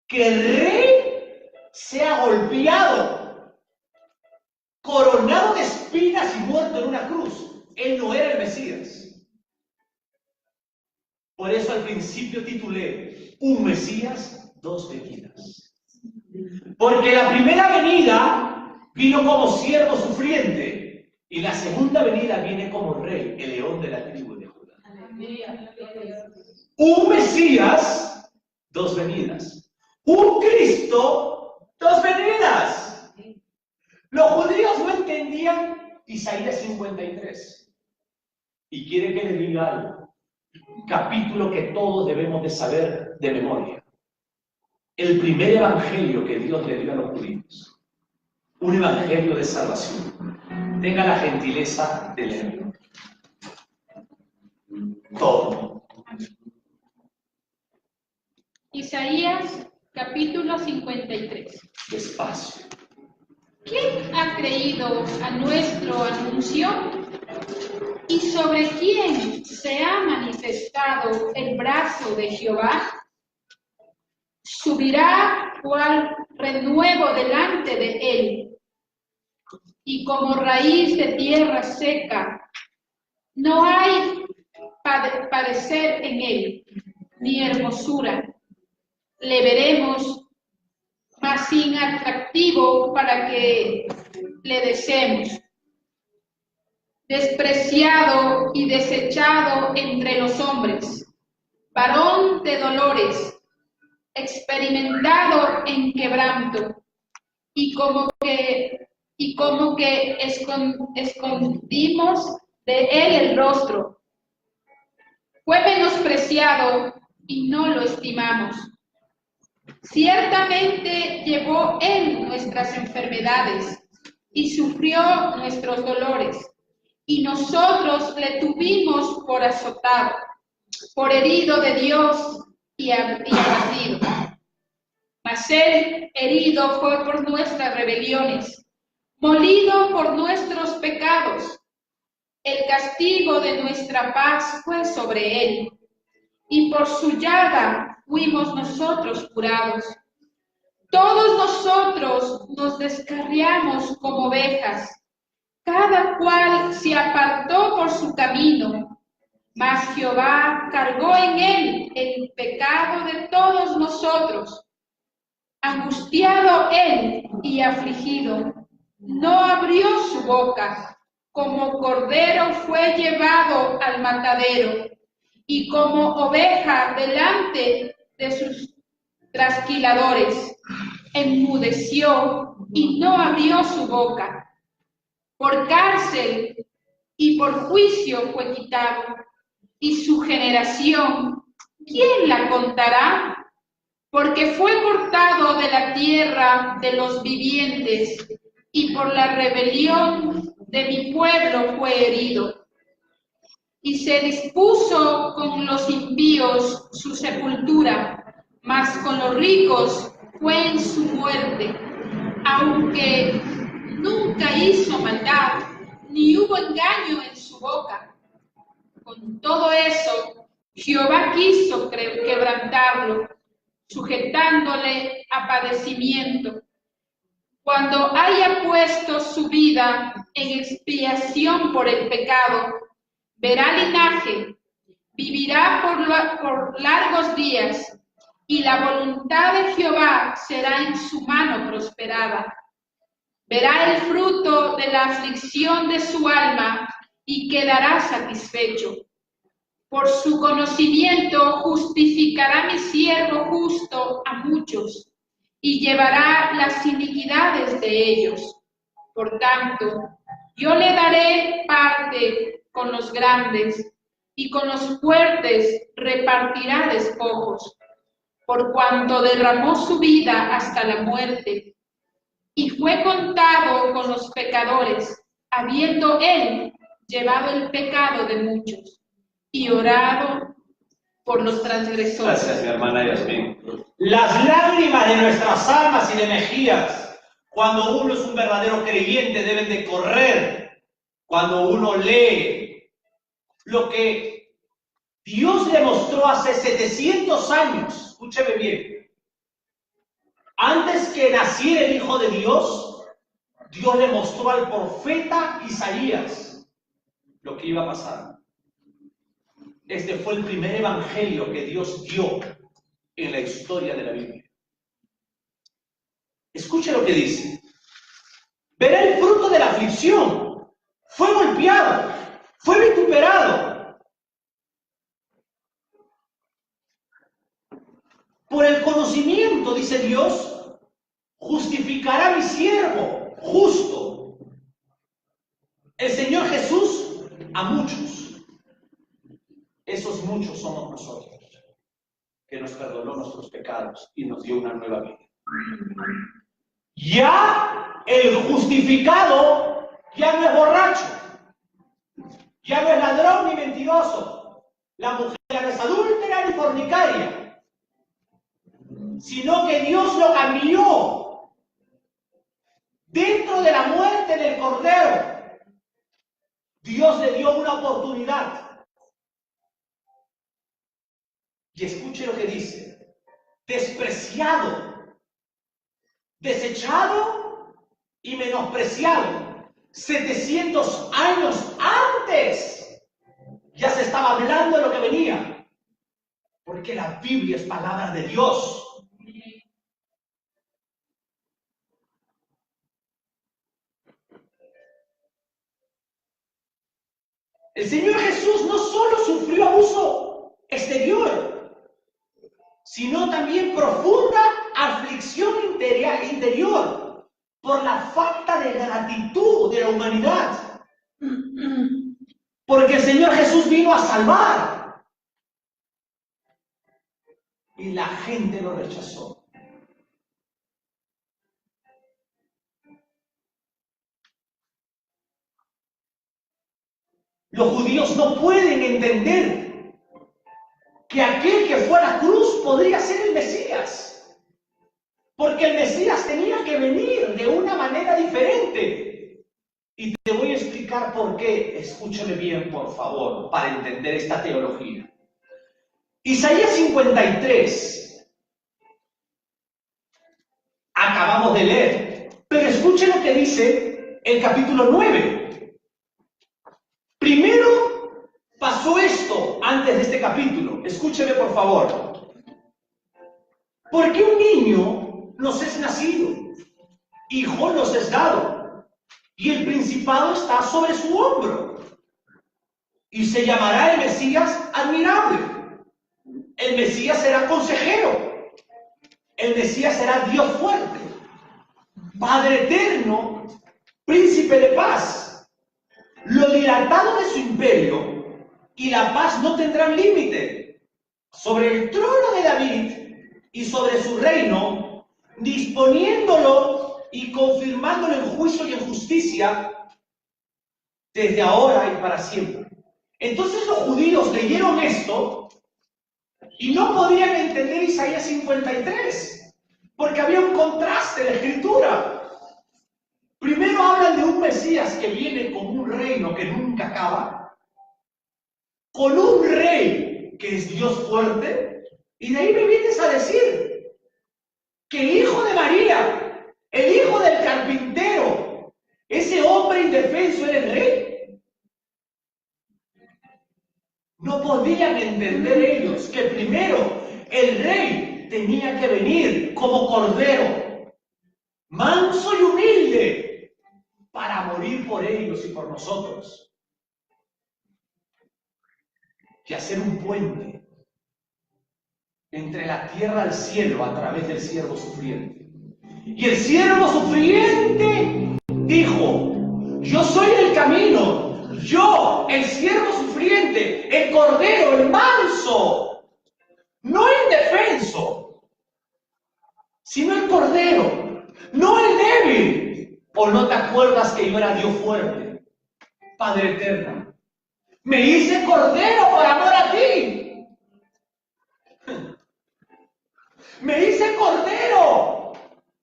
que el rey sea golpeado, coronado de espinas y muerto en una cruz. Él no era el Mesías. Por eso al principio titulé Un Mesías, dos venidas. Porque la primera venida vino como siervo sufriente y la segunda venida viene como rey, el león de la tribu de Judá. Un Mesías, dos venidas. Un Cristo, dos venidas. Los judíos no entendían Isaías 53. Y quiere que le diga algo. Capítulo que todos debemos de saber de memoria. El primer evangelio que Dios le dio a los judíos. Un evangelio de salvación. Tenga la gentileza de leerlo. Todo.
Isaías, capítulo 53.
Despacio.
¿Quién ha creído a nuestro anuncio? ¿Y sobre quién se ha manifestado el brazo de Jehová? Subirá cual renuevo delante de él, y como raíz de tierra seca. No hay padecer en él, ni hermosura. Le veremos, mas sin atractivo para que le deseemos. Despreciado y desechado entre los hombres, varón de dolores, experimentado en quebranto, y como que escondimos de él el rostro. Fue menospreciado y no lo estimamos. Ciertamente llevó él nuestras enfermedades y sufrió nuestros dolores. Y nosotros le tuvimos por azotado, por herido de Dios y abatido. Mas él herido fue por nuestras rebeliones, molido por nuestros pecados. El castigo de nuestra paz fue sobre él, y por su llaga fuimos nosotros curados. Todos nosotros nos descarriamos como ovejas. Cada cual se apartó por su camino, Mas Jehová cargó en él el pecado de todos nosotros. Angustiado él y afligido, no abrió su boca. Como cordero fue llevado al matadero, y como oveja delante de sus trasquiladores, enmudeció y no abrió su boca. Por cárcel y por juicio fue quitado, y su generación, ¿quién la contará? Porque fue cortado de la tierra de los vivientes, y por la rebelión de mi pueblo fue herido. Y se dispuso con los impíos su sepultura, mas con los ricos fue en su muerte, aunque nunca hizo maldad, ni hubo engaño en su boca. Con todo eso, Jehová quiso quebrantarlo, sujetándole a padecimiento. Cuando haya puesto su vida en expiación por el pecado, verá linaje, vivirá por largos días, y la voluntad de Jehová será en su mano prosperada. Verá el fruto de la aflicción de su alma y quedará satisfecho. Por su conocimiento justificará mi siervo justo a muchos, y llevará las iniquidades de ellos. Por tanto, yo le daré parte con los grandes, y con los fuertes repartirá despojos, por cuanto derramó su vida hasta la muerte, y fue contado con los pecadores, habiendo él llevado el pecado de muchos, y orado por los transgresores.
Gracias, mi hermana Yasmin.
Las lágrimas de nuestras almas y de mejillas, cuando uno es un verdadero creyente, deben de correr. Cuando uno lee lo que Dios le mostró hace 700 años, escúcheme bien, antes que naciera el Hijo de Dios, Dios le mostró al profeta Isaías lo que iba a pasar. Este fue el primer evangelio que Dios dio en la historia de la Biblia. Escuche lo que dice. Verá el fruto de la aflicción. Fue golpeado, fue vituperado. Por el conocimiento, dice Dios, justificará a mi siervo justo. El Señor Jesús a muchos. Esos muchos somos nosotros, que nos perdonó nuestros pecados y nos dio una nueva vida. Ya el justificado ya no es borracho, ya no es ladrón ni mentiroso, la mujer ya no es adúltera ni fornicaria, sino que Dios lo cambió dentro de la muerte del Cordero. Dios le dio una oportunidad. Y escuche lo que dice: despreciado, desechado y menospreciado. 700 años antes ya se estaba hablando de lo que venía, porque la Biblia es palabra de Dios. El Señor Jesús no solo sufrió abuso exterior, sino también profunda aflicción interior por la falta de gratitud de la humanidad. Porque el Señor Jesús vino a salvar y la gente lo rechazó. Los judíos no pueden entender que aquel que fue a la cruz podría ser el Mesías, porque el Mesías tenía que venir de una manera diferente. Y te voy a explicar por qué. Escúchame bien, por favor, para entender esta teología. Isaías 53. Acabamos de leer, pero escuche lo que dice el capítulo 9. Primero pasó esto antes de este capítulo. Escúcheme por favor. Porque un niño nos es nacido, hijo nos es dado, y el principado está sobre su hombro. Y se llamará el Mesías admirable. El Mesías será consejero. El Mesías será Dios fuerte, Padre eterno, príncipe de paz. Lo dilatado de su imperio y la paz no tendrán límite sobre el trono de David y sobre su reino, disponiéndolo y confirmándolo en juicio y en justicia desde ahora y para siempre. Entonces los judíos leyeron esto y no podían entender Isaías 53, porque había un contraste de escritura. Primero hablan de un Mesías que viene con un reino que nunca acaba, con un rey que es Dios fuerte, y de ahí me vienes a decir que el hijo de María, el hijo del carpintero, ese hombre indefenso era el rey. No podían entender ellos que primero el rey tenía que venir como cordero, manso y humilde, para morir por ellos y por nosotros. Y hacer un puente entre la tierra al cielo a través del siervo sufriente. Y el siervo sufriente dijo: yo soy el camino. Yo, el siervo sufriente, el cordero, el manso, no el indefenso, sino el cordero, no el débil. ¿O no te acuerdas que yo era Dios fuerte, Padre eterno? Me hice cordero por amor a ti. Me hice cordero.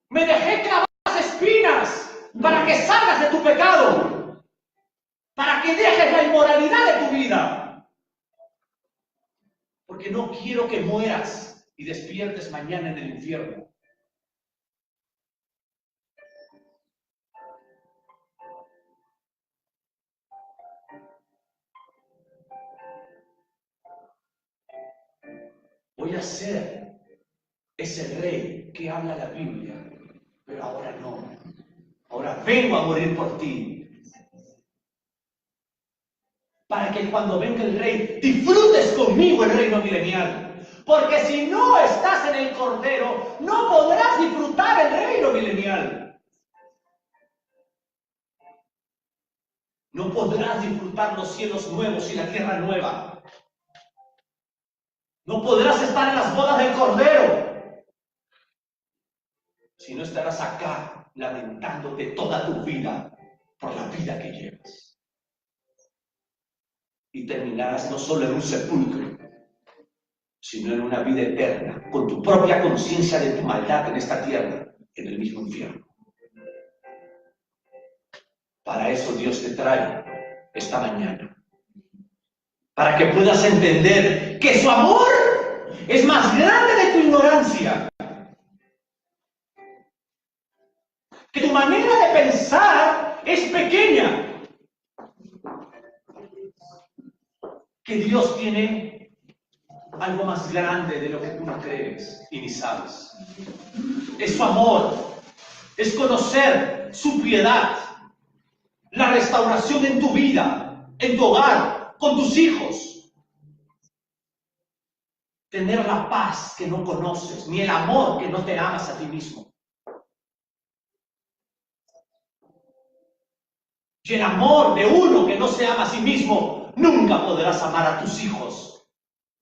Me dejé clavar las espinas para que salgas de tu pecado, para que dejes la inmoralidad de tu vida. Porque no quiero que mueras y despiertes mañana en el infierno. Voy a ser ese rey que habla la Biblia, pero ahora no. Ahora vengo a morir por ti, para que cuando venga el rey disfrutes conmigo el reino milenial. Porque si no estás en el cordero, no podrás disfrutar el reino milenial. No podrás disfrutar los cielos nuevos y la tierra nueva. No podrás estar en las bodas del cordero, si no estarás acá lamentándote toda tu vida por la vida que llevas. Y terminarás no solo en un sepulcro, sino en una vida eterna, con tu propia conciencia de tu maldad en esta tierra, en el mismo infierno. Para eso Dios te trae esta mañana, para que puedas entender que su amor es más grande de tu ignorancia, que tu manera de pensar es pequeña, que Dios tiene algo más grande de lo que tú no crees y ni sabes. Es su amor, es conocer su piedad, la restauración en tu vida, en tu hogar, con tus hijos. Tener la paz que no conoces, ni el amor que no te amas a ti mismo. Y el amor de uno que no se ama a sí mismo, nunca podrás amar a tus hijos,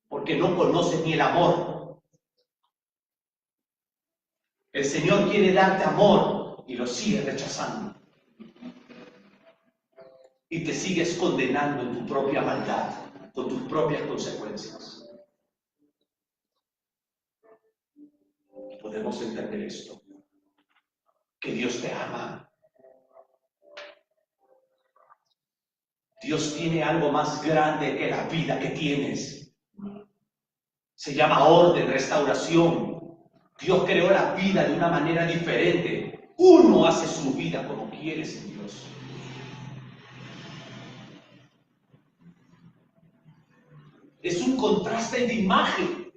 porque no conoces ni el amor. El Señor quiere darte amor y lo sigue rechazando. Y te sigues condenando en tu propia maldad, con tus propias consecuencias. Podemos entender esto, que Dios te ama. Dios tiene algo más grande que la vida que tienes. Se llama orden, restauración. Dios creó la vida de una manera diferente. Uno hace su vida como quiere en Dios. un contraste de imagen.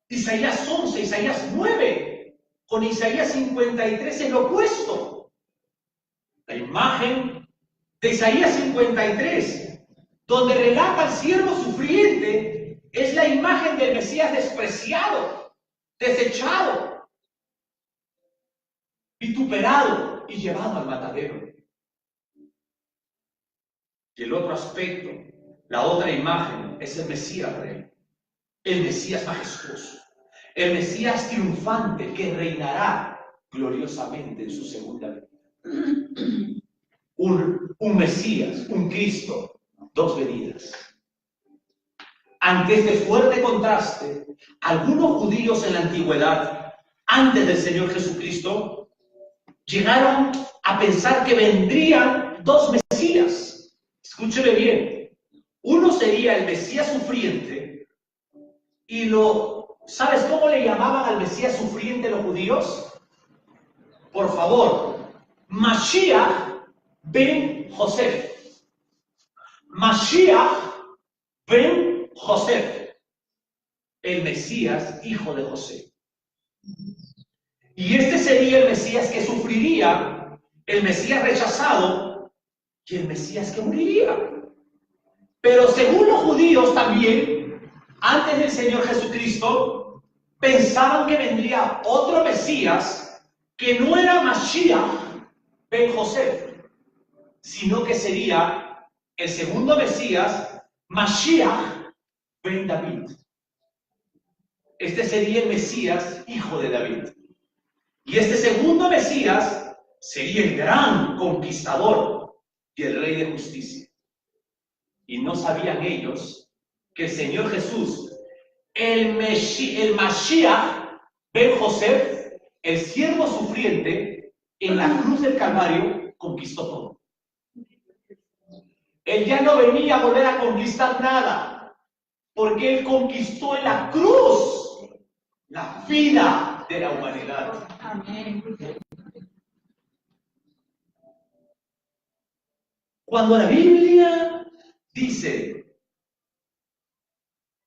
Isaías 11, Isaías 9, con Isaías 53 es lo opuesto. La imagen de Isaías 53, donde relata al siervo sufriente, es la imagen del Mesías despreciado, desechado, vituperado y llevado al matadero. Y el otro aspecto, la otra imagen, es el Mesías rey, el Mesías majestuoso, el Mesías triunfante que reinará gloriosamente en su segunda venida. Un Mesías, un Cristo, dos venidas. Ante este fuerte contraste, algunos judíos en la antigüedad, antes del Señor Jesucristo, llegaron a pensar que vendrían dos Mesías. Escúcheme bien. Uno sería el Mesías sufriente, y ¿sabes cómo le llamaban al Mesías sufriente los judíos? Por favor, Mashiach ben Joseph. Mashiach ben Joseph. El Mesías, hijo de José. Y este sería el Mesías que sufriría, el Mesías rechazado y el Mesías que moriría. Pero según los judíos también, antes del Señor Jesucristo, pensaban que vendría otro Mesías que no era Mashiach ben José, sino que sería el segundo Mesías, Mashiach ben David. Este sería el Mesías, hijo de David. Y este segundo Mesías sería el gran conquistador y el rey de justicia. Y no sabían ellos que el Señor Jesús, el Mashiach ben José, el siervo sufriente, en la cruz del Calvario conquistó todo. Él ya no venía a volver a conquistar nada, porque Él conquistó en la cruz la vida de la humanidad.
Amén.
Cuando la Biblia dice,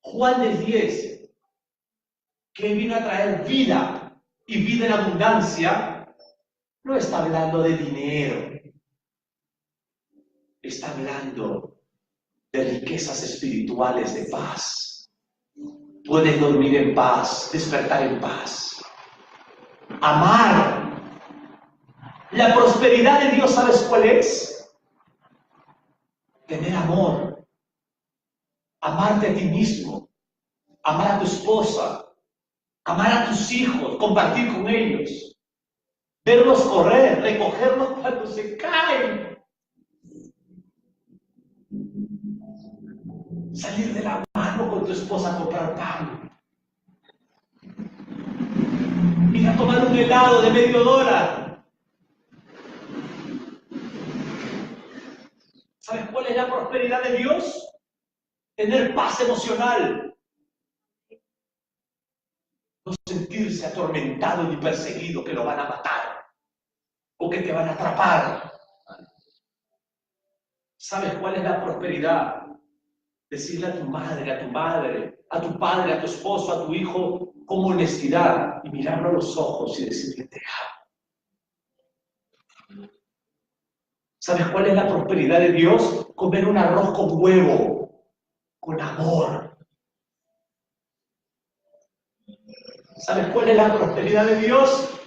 Juan del 10, que Él vino a traer vida y vida en abundancia, no está hablando de dinero, está hablando de riquezas espirituales, de paz. Puedes dormir en paz, despertar en paz, amar. La prosperidad de Dios, ¿sabes cuál es? Tener amor, amarte a ti mismo, amar a tu esposa, amar a tus hijos, compartir con ellos, verlos correr, recogerlos cuando se caen, salir de la mano con tu esposa a comprar pan, ir a tomar un helado de $0.50. ¿Sabes cuál es la prosperidad de Dios? Tener paz emocional. No sentirse atormentado ni perseguido que lo van a matar o que te van a atrapar. ¿Sabes cuál es la prosperidad? Decirle a tu madre, a tu padre, a tu esposo, a tu hijo, con honestidad y mirarlo a los ojos y decirle te amo. ¿Sabes cuál es la prosperidad de Dios? Comer un arroz con huevo, con amor. ¿Sabes cuál es la prosperidad de Dios?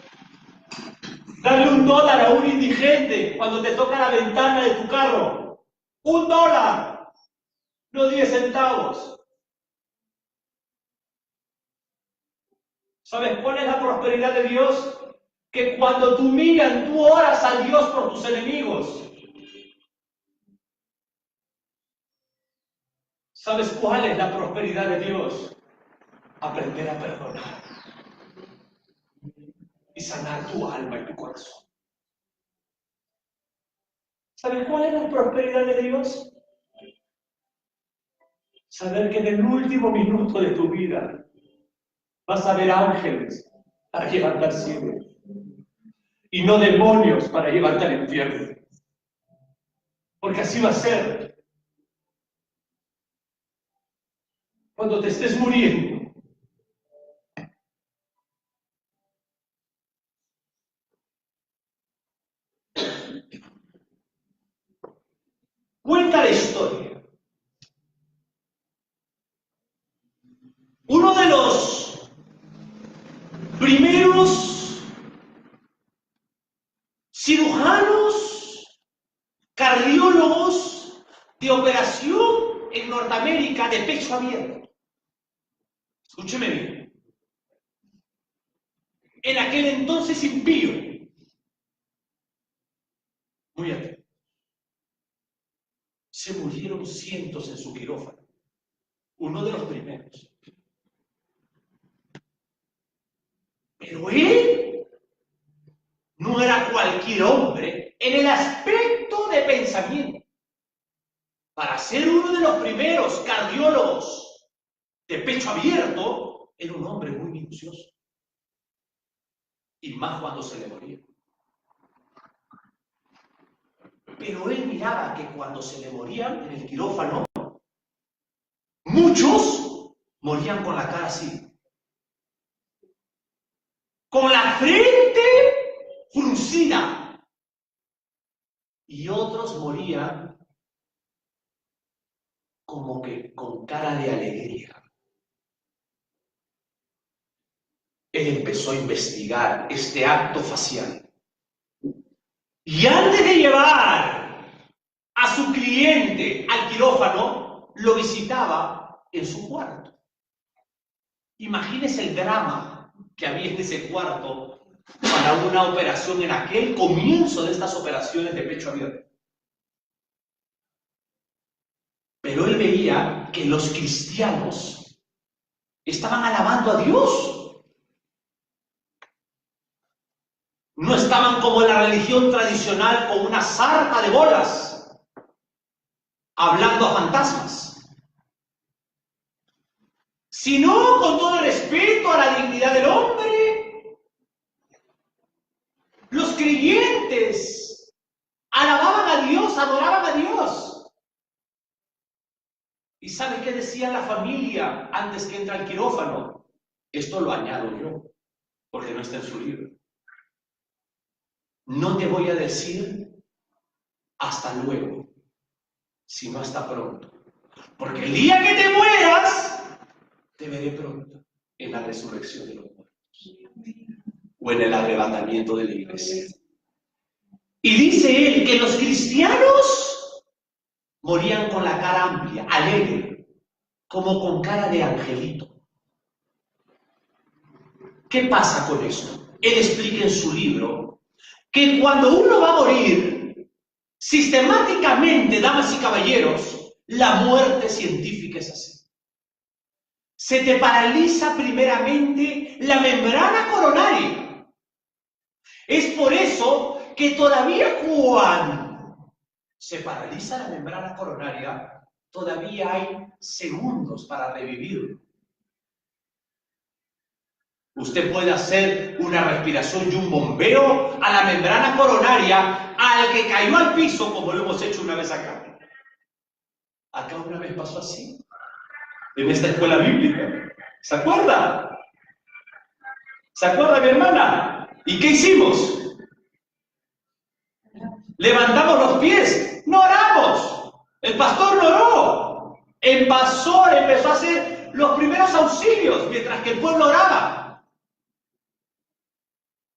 Darle $1 a un indigente cuando te toca la ventana de tu carro. $1, no 10 centavos. ¿Sabes cuál es la prosperidad de Dios? Que cuando te humillan, tú oras a Dios por tus enemigos. ¿Sabes cuál es la prosperidad de Dios? Aprender a perdonar y sanar tu alma y tu corazón. ¿Sabes cuál es la prosperidad de Dios? Saber que en el último minuto de tu vida vas a ver ángeles para llevarte al cielo y no demonios para llevarte al infierno. Porque así va a ser. cuando te estés muriendo. Cuenta la historia. Uno de los primeros cirujanos, cardiólogos de operación en Norteamérica de pecho abierto. Escúcheme bien. En aquel entonces impío. Muy atento. Se murieron cientos en su quirófano. Uno de los primeros. Pero él no era cualquier hombre en el aspecto de pensamiento. Para ser uno de los primeros cardiólogos de pecho abierto, era un hombre muy minucioso. Y más cuando se le moría. Pero él miraba que cuando se le morían en el quirófano, muchos morían con la cara así. Con la frente fruncida. Y otros morían como que con cara de alegría. Él empezó a investigar este acto facial. Y antes de llevar a su cliente al quirófano, lo visitaba en su cuarto. Imagínese el drama que había en ese cuarto para una operación en aquel comienzo de estas operaciones de pecho abierto. Pero él veía que los cristianos estaban alabando a Dios. No estaban como en la religión tradicional con una sarta de bolas, hablando a fantasmas, sino con todo el respeto a la dignidad del hombre. Los creyentes alababan a Dios, adoraban a Dios. ¿Y sabe qué decía la familia antes que entra al quirófano? Esto lo añado yo, porque no está en su libro. No te voy a decir hasta luego, sino hasta pronto. Porque el día que te mueras, te veré pronto en la resurrección de los muertos o en el arrebatamiento de la iglesia. Y dice él que los cristianos morían con la cara amplia, alegre, como con cara de angelito. ¿Qué pasa con esto? Él explica en su libro que cuando uno va a morir, sistemáticamente, damas y caballeros, la muerte científica es así. Se te paraliza primeramente la membrana coronaria. Es por eso que todavía cuando se paraliza la membrana coronaria, todavía hay segundos para revivir. Usted puede hacer una respiración y un bombeo a la membrana coronaria al que cayó al piso, como lo hemos hecho una vez acá. Acá una vez pasó así, en esta escuela bíblica. ¿Se acuerda? ¿Se acuerda, mi hermana? ¿Y qué hicimos? Levantamos los pies, no oramos. El pastor no oró. Empezó a hacer los primeros auxilios mientras que el pueblo oraba.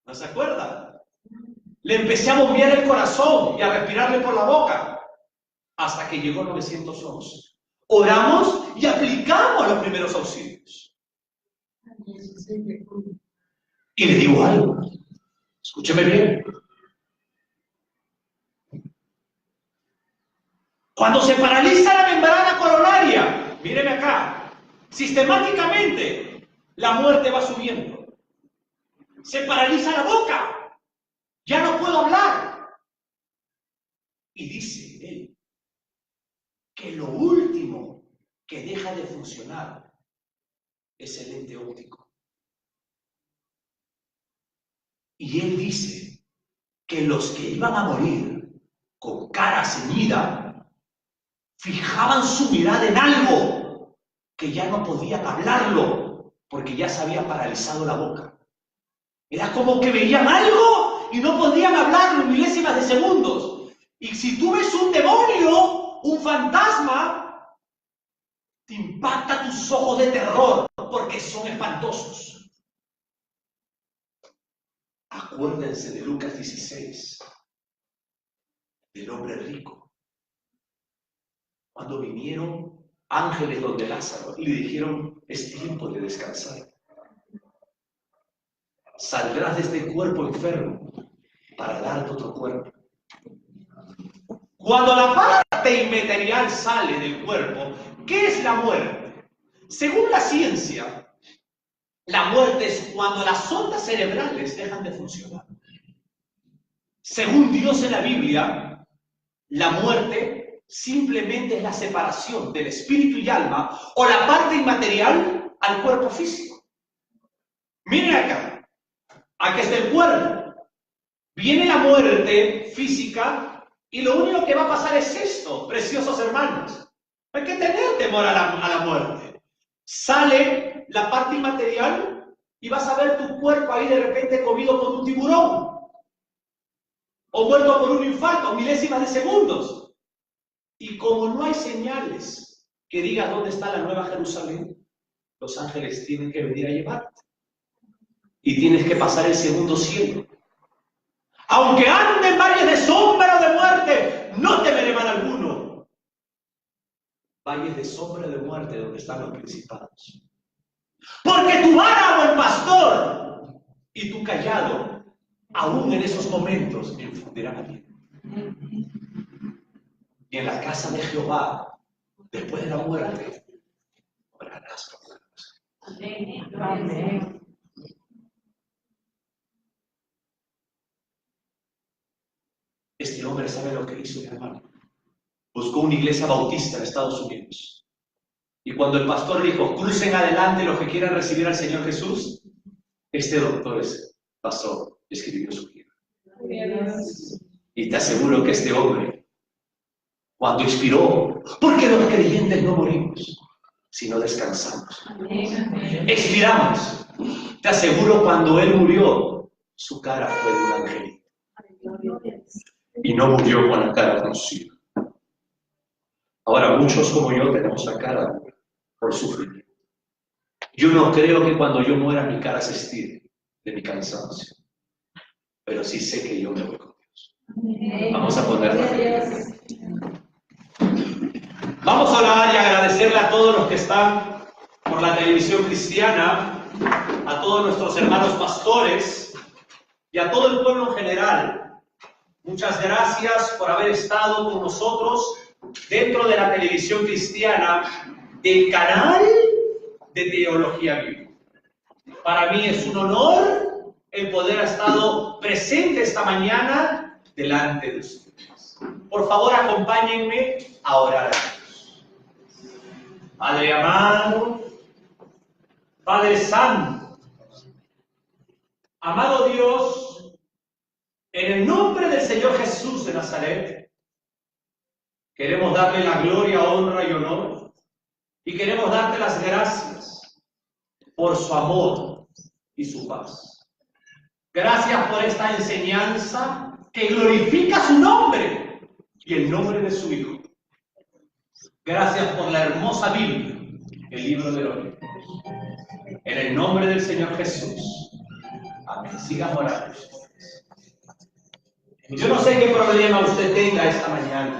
¿No se acuerda? Le empecé a bombear el corazón y a respirarle por la boca hasta que llegó 911. Oramos y aplicamos los primeros auxilios. Y le digo algo. Escúcheme bien. Cuando se paraliza la membrana coronaria, míreme acá, sistemáticamente la muerte va subiendo. Se paraliza la boca, ya no puedo hablar. Y dice él que lo último que deja de funcionar es el lente óptico. Y él dice que los que iban a morir con cara ceñida fijaban su mirada en algo que ya no podían hablarlo porque ya se había paralizado la boca. Era como que veían algo y no podían hablarlo en milésimas de segundos. Y si tú ves un demonio, un fantasma, te impacta tus ojos de terror porque son espantosos. Acuérdense de Lucas 16, del hombre rico. Cuando vinieron ángeles donde Lázaro y le dijeron, es tiempo de descansar. Saldrás de este cuerpo enfermo para darte otro cuerpo. Cuando la parte inmaterial sale del cuerpo, ¿qué es la muerte? Según la ciencia, la muerte es cuando las ondas cerebrales dejan de funcionar. Según Dios en la Biblia, la muerte simplemente es la separación del espíritu y alma o la parte inmaterial al cuerpo físico. Miren acá. Aquí está el cuerpo. Viene la muerte física y lo único que va a pasar es esto, preciosos hermanos. No hay que tener temor a la muerte. Sale la parte inmaterial y vas a ver tu cuerpo ahí de repente comido por un tiburón o muerto por un infarto, milésimas de segundos. Y como no hay señales que digan dónde está la Nueva Jerusalén, los ángeles tienen que venir a llevarte. Y tienes que pasar el segundo cielo. Aunque ande en valles de sombra o de muerte, no temeré mal alguno. Valles de sombra o de muerte donde están los principados. Porque tu vara, buen pastor, y tu callado, aún en esos momentos, me infundirán aliento. Y en la casa de Jehová, después de la muerte, orarás por la casa.
Amén.
Amén.
Este hombre sabe lo que hizo, mi hermano. Buscó una iglesia bautista en Estados Unidos. Y cuando el pastor dijo, crucen adelante los que quieran recibir al Señor Jesús, este doctor pasó y escribió su libro. Y te aseguro que este hombre, cuando inspiró, porque los creyentes no morimos, sino descansamos. Expiramos. Te aseguro, cuando él murió, su cara fue de un angelito. Y no murió con la cara conocida. Ahora muchos como yo tenemos la cara por sufrir. Yo no creo que cuando yo muera mi cara se estire de mi cansancio. Pero sí sé que yo me voy con Dios. Vamos a ponerla. Vamos a orar y agradecerle a todos los que están por la televisión cristiana, a todos nuestros hermanos pastores y a todo el pueblo en general. Muchas gracias por haber estado con nosotros dentro de la televisión cristiana del canal de Teología Bíblica. Para mí es un honor el poder haber estado presente esta mañana delante de ustedes. Por favor, acompáñenme a orar a Dios. Padre amado, Padre Santo, amado Dios, en el nombre del Señor Jesús de Nazaret, queremos darle la gloria, honra y honor, y queremos darte las gracias por su amor y su paz. Gracias por esta enseñanza que glorifica su nombre y el nombre de su Hijo. Gracias por la hermosa Biblia, el libro de los libros. En el nombre del Señor Jesús. Amén. Sigan orando. Yo no sé qué problema usted tenga esta mañana.